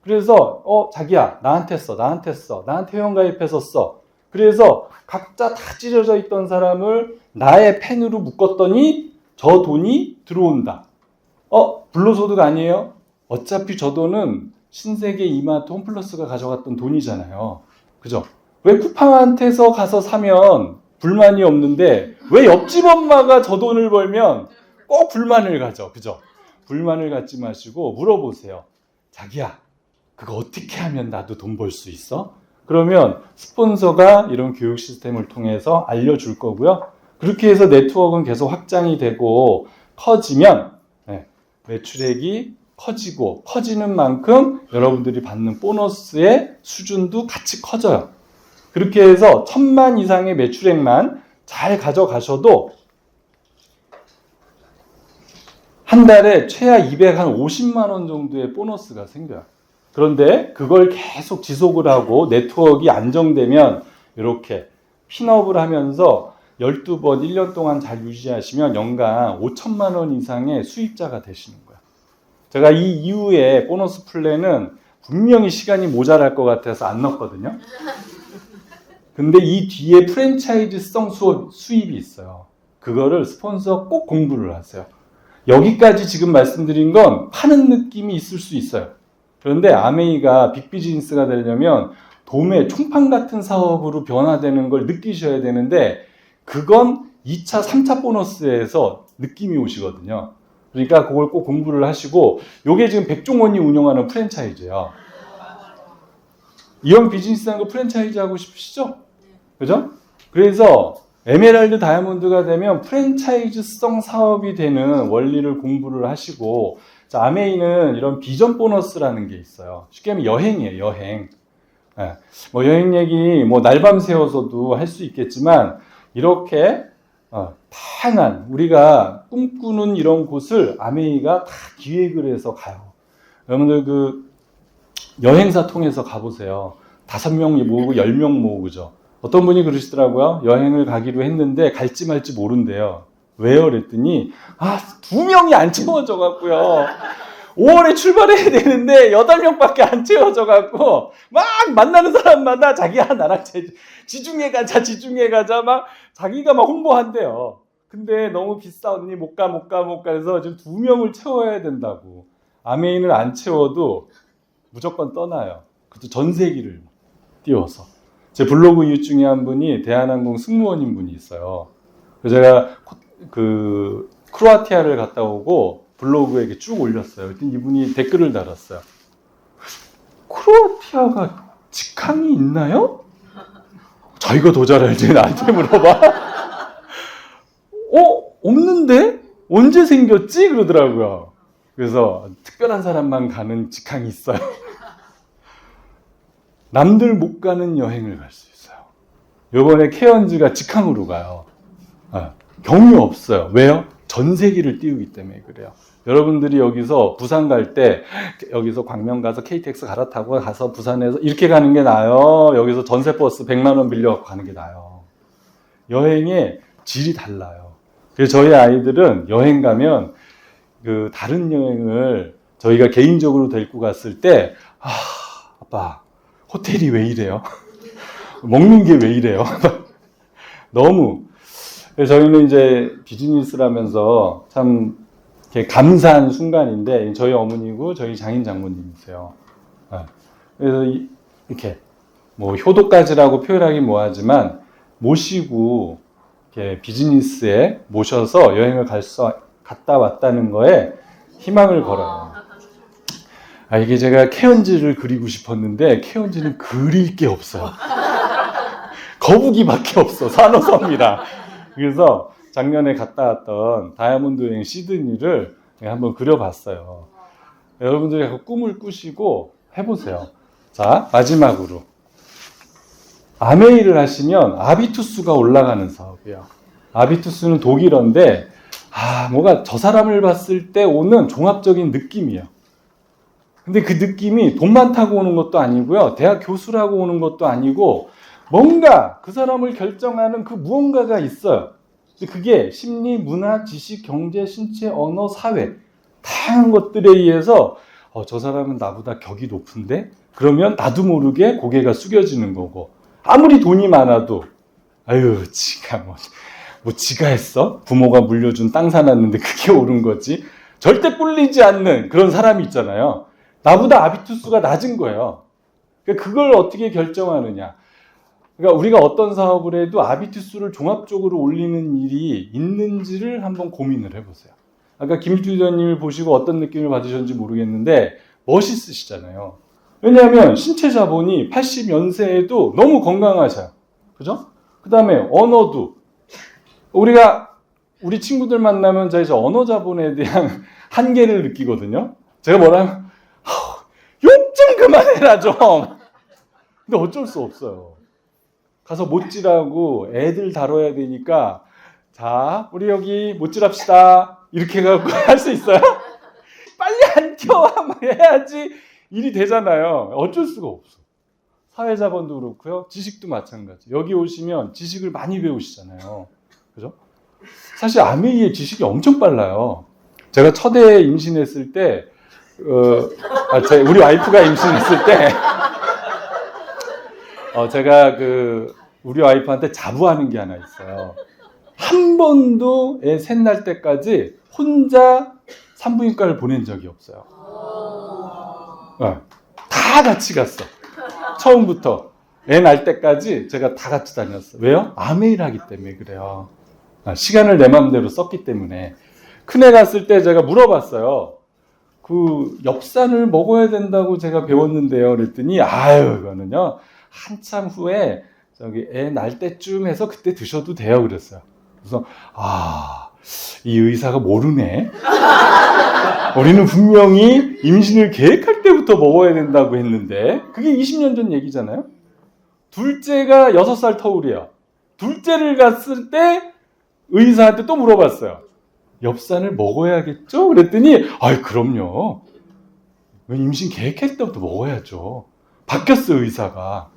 [SPEAKER 1] 그래서 자기야 나한테 써, 나한테 회원가입해서 써. 그래서 각자 다 찢어져 있던 사람을 나의 펜으로 묶었더니 저 돈이 들어온다. 불로소득 아니에요? 어차피 저 돈은 신세계 이마트 홈플러스가 가져갔던 돈이잖아요. 그죠? 왜 쿠팡한테서 가서 사면 불만이 없는데 왜 옆집 엄마가 저 돈을 벌면 꼭 불만을 가져. 그죠? 불만을 갖지 마시고 물어보세요. 자기야, 그거 어떻게 하면 나도 돈 벌 수 있어? 그러면 스폰서가 이런 교육 시스템을 통해서 알려줄 거고요. 그렇게 해서 네트워크는 계속 확장이 되고 커지면 매출액이 커지고 커지는 만큼 여러분들이 받는 보너스의 수준도 같이 커져요. 그렇게 해서 1,000만 이상의 매출액만 잘 가져가셔도 한 달에 최하 250만 원 정도의 보너스가 생겨요. 그런데 그걸 계속 지속을 하고 네트워크가 안정되면 이렇게 핀업을 하면서 12번 1년 동안 잘 유지하시면 연간 5천만 원 이상의 수입자가 되시는 거예요. 제가 이 이후에 보너스 플랜은 분명히 시간이 모자랄 것 같아서 안 넣었거든요. 근데 이 뒤에 프랜차이즈성 수입이 있어요. 그거를 스폰서 꼭 공부를 하세요. 여기까지 지금 말씀드린 건 파는 느낌이 있을 수 있어요. 그런데 아메이가 빅비즈니스가 되려면 도매 총판 같은 사업으로 변화되는 걸 느끼셔야 되는데 그건 2차, 3차 보너스에서 느낌이 오시거든요. 그러니까 그걸 꼭 공부를 하시고 요게 지금 백종원이 운영하는 프랜차이즈예요. 이형 비즈니스라는 거 프랜차이즈 하고 싶으시죠? 그죠? 그래서 에메랄드 다이아몬드가 되면 프랜차이즈성 사업이 되는 원리를 공부를 하시고 자, 아메이는 이런 비전 보너스라는 게 있어요. 쉽게 하면 여행이에요. 여행. 네. 뭐 여행 얘기 뭐 날밤 새워서도 할 수 있겠지만 이렇게 다양한 우리가 꿈꾸는 이런 곳을 아메이가 다 기획을 해서 가요. 여러분들 그 여행사 통해서 가보세요. 5명 모으고 10명 모으고 그죠? 어떤 분이 그러시더라고요. 여행을 가기로 했는데 갈지 말지 모른대요. 왜요? 그랬더니 2명이 안 채워져 갖고요. 5월에 출발해야 되는데 8명밖에 안 채워져 갖고 막 만나는 사람마다 자기야 나랑 지중해 가자 막 자기가 막 홍보한대요. 근데 너무 비싸 언니 못 가 해서 지금 2명을 채워야 된다고. 아메이는 안 채워도 무조건 떠나요. 그것도 전세기를 띄워서. 제 블로그 이웃 중에 한 분이 대한항공 승무원인 분이 있어요. 그래서 제가 크로아티아를 갔다 오고 블로그에 이렇게 쭉 올렸어요. 그랬더니 이분이 댓글을 달았어요. 크로아티아가 직항이 있나요? 자기가 더 잘 알지 나한테 물어봐. 없는데? 언제 생겼지? 그러더라고요. 그래서 특별한 사람만 가는 직항이 있어요. 남들 못 가는 여행을 갈 수 있어요. 이번에 케언즈가 직항으로 가요. 경유 없어요. 왜요? 전세기를 띄우기 때문에 그래요. 여러분들이 여기서 부산 갈 때 여기서 광명 가서 KTX 갈아타고 가서 부산에서 이렇게 가는 게 나아요. 여기서 전세버스 100만 원 빌려 가는 게 나아요. 여행의 질이 달라요. 그래서 저희 아이들은 여행 가면 그 다른 여행을 저희가 개인적으로 데리고 갔을 때 아빠 호텔이 왜 이래요? 먹는 게 왜 이래요? 너무. 그래서 저희는 이제 비즈니스라면서 참 이렇게 감사한 순간인데 저희 어머니고 저희 장인 장모님이세요. 그래서 이렇게 뭐 효도까지라고 표현하기 뭐하지만 모시고 이렇게 비즈니스에 모셔서 여행을 갔다 왔다는 거에 희망을 걸어요. 이게 제가 케언즈를 그리고 싶었는데 케언즈는 그릴 게 없어요. 거북이밖에 없어. 산호섬이라. 그래서 작년에 갔다 왔던 다이아몬드 여행 시드니를 한번 그려봤어요. 여러분들이 그 꿈을 꾸시고 해보세요. 자, 마지막으로 아메이를 하시면 아비투스가 올라가는 사업이에요. 아비투스는 독일어인데 뭐가 저 사람을 봤을 때 오는 종합적인 느낌이에요. 근데 그 느낌이 돈 많다고 오는 것도 아니고요. 대학 교수라고 오는 것도 아니고 뭔가 그 사람을 결정하는 그 무언가가 있어요. 그게 심리, 문화, 지식, 경제, 신체, 언어, 사회 다양한 것들에 의해서 저 사람은 나보다 격이 높은데? 그러면 나도 모르게 고개가 숙여지는 거고 아무리 돈이 많아도 지가 뭐 지가 했어? 부모가 물려준 땅 사놨는데 그게 옳은 거지? 절대 꿀리지 않는 그런 사람이 있잖아요. 나보다 아비투스가 낮은 거예요. 그걸 어떻게 결정하느냐. 그러니까 우리가 어떤 사업을 해도 아비투스를 종합적으로 올리는 일이 있는지를 한번 고민을 해보세요. 아까 김일주 의원님을 보시고 어떤 느낌을 받으셨는지 모르겠는데 멋있으시잖아요. 왜냐하면 신체 자본이 80연세에도 너무 건강하셔요. 그죠? 그 다음에 언어도 우리 친구들 만나면 제가 이제 언어 자본에 대한 한계를 느끼거든요. 제가 뭐라면 욕 좀 그만해라 좀. 근데 어쩔 수 없어요. 가서 못질하고 애들 다뤄야 되니까 자 우리 여기 못질합시다 이렇게 해갖고 할 수 있어요? 빨리 안 튀어와 막 해야지 일이 되잖아요. 어쩔 수가 없어. 사회자본도 그렇고요. 지식도 마찬가지. 여기 오시면 지식을 많이 배우시잖아요. 그죠? 사실 아메이의 지식이 엄청 빨라요. 제가 첫애 임신했을 때, 우리 와이프가 임신했을 때, 제가 우리 와이프한테 자부하는 게 하나 있어요. 한 번도 애 셋 날 때까지 혼자 산부인과를 보낸 적이 없어요. 다 같이 갔어. 처음부터 애 날 때까지 제가 다 같이 다녔어요. 왜요? 아메이를 하기 때문에 그래요. 시간을 내 마음대로 썼기 때문에. 큰애 갔을 때 제가 물어봤어요. 엽산을 먹어야 된다고 제가 배웠는데요. 그랬더니 이거는요 한참 후에 애 날 때쯤 해서 그때 드셔도 돼요. 그랬어요. 그래서 이 의사가 모르네. 우리는 분명히 임신을 계획할 때부터 먹어야 된다고 했는데 그게 20년 전 얘기잖아요. 둘째가 6살 터울이에요. 둘째를 갔을 때 의사한테 또 물어봤어요. 엽산을 먹어야겠죠? 그랬더니 그럼요. 임신 계획할 때부터 먹어야죠. 바뀌었어요, 의사가.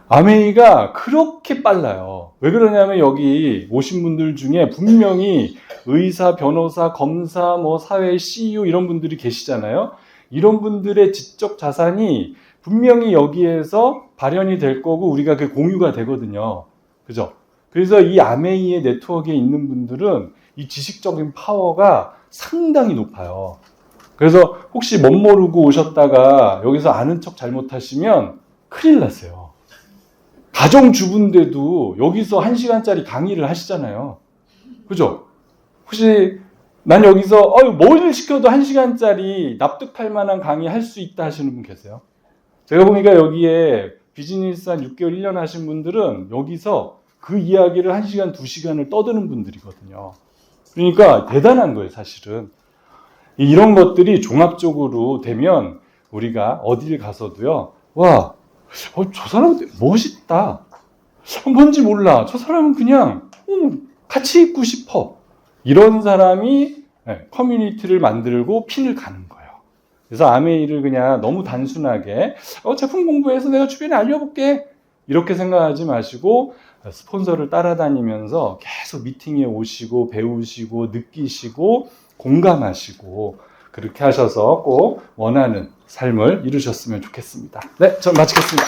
[SPEAKER 1] 아메이가 그렇게 빨라요. 왜 그러냐면 여기 오신 분들 중에 분명히 의사, 변호사, 검사, 사회 CEO 이런 분들이 계시잖아요. 이런 분들의 지적 자산이 분명히 여기에서 발현이 될 거고 우리가 공유가 되거든요. 그죠? 그래서 이 아메이의 네트워크에 있는 분들은 이 지식적인 파워가 상당히 높아요. 그래서 혹시 멋모르고 오셨다가 여기서 아는 척 잘못하시면 큰일 나세요. 가정주부인데도 여기서 1시간짜리 강의를 하시잖아요. 그죠? 혹시 난 여기서 뭘 시켜도 1시간짜리 납득할 만한 강의 할 수 있다 하시는 분 계세요? 제가 보니까 여기에 비즈니스 한 6개월, 1년 하신 분들은 여기서 그 이야기를 1시간, 2시간을 떠드는 분들이거든요. 그러니까 대단한 거예요, 사실은. 이런 것들이 종합적으로 되면 우리가 어딜 가서도요, 저 사람 멋있다. 뭔지 몰라. 저 사람은 그냥 같이 있고 싶어. 이런 사람이 커뮤니티를 만들고 핀을 가는 거예요. 그래서 아메이를 그냥 너무 단순하게 제품 공부해서 내가 주변에 알려볼게. 이렇게 생각하지 마시고 스폰서를 따라다니면서 계속 미팅에 오시고 배우시고 느끼시고 공감하시고 그렇게 하셔서 꼭 원하는 삶을 이루셨으면 좋겠습니다. 네, 전 마치겠습니다.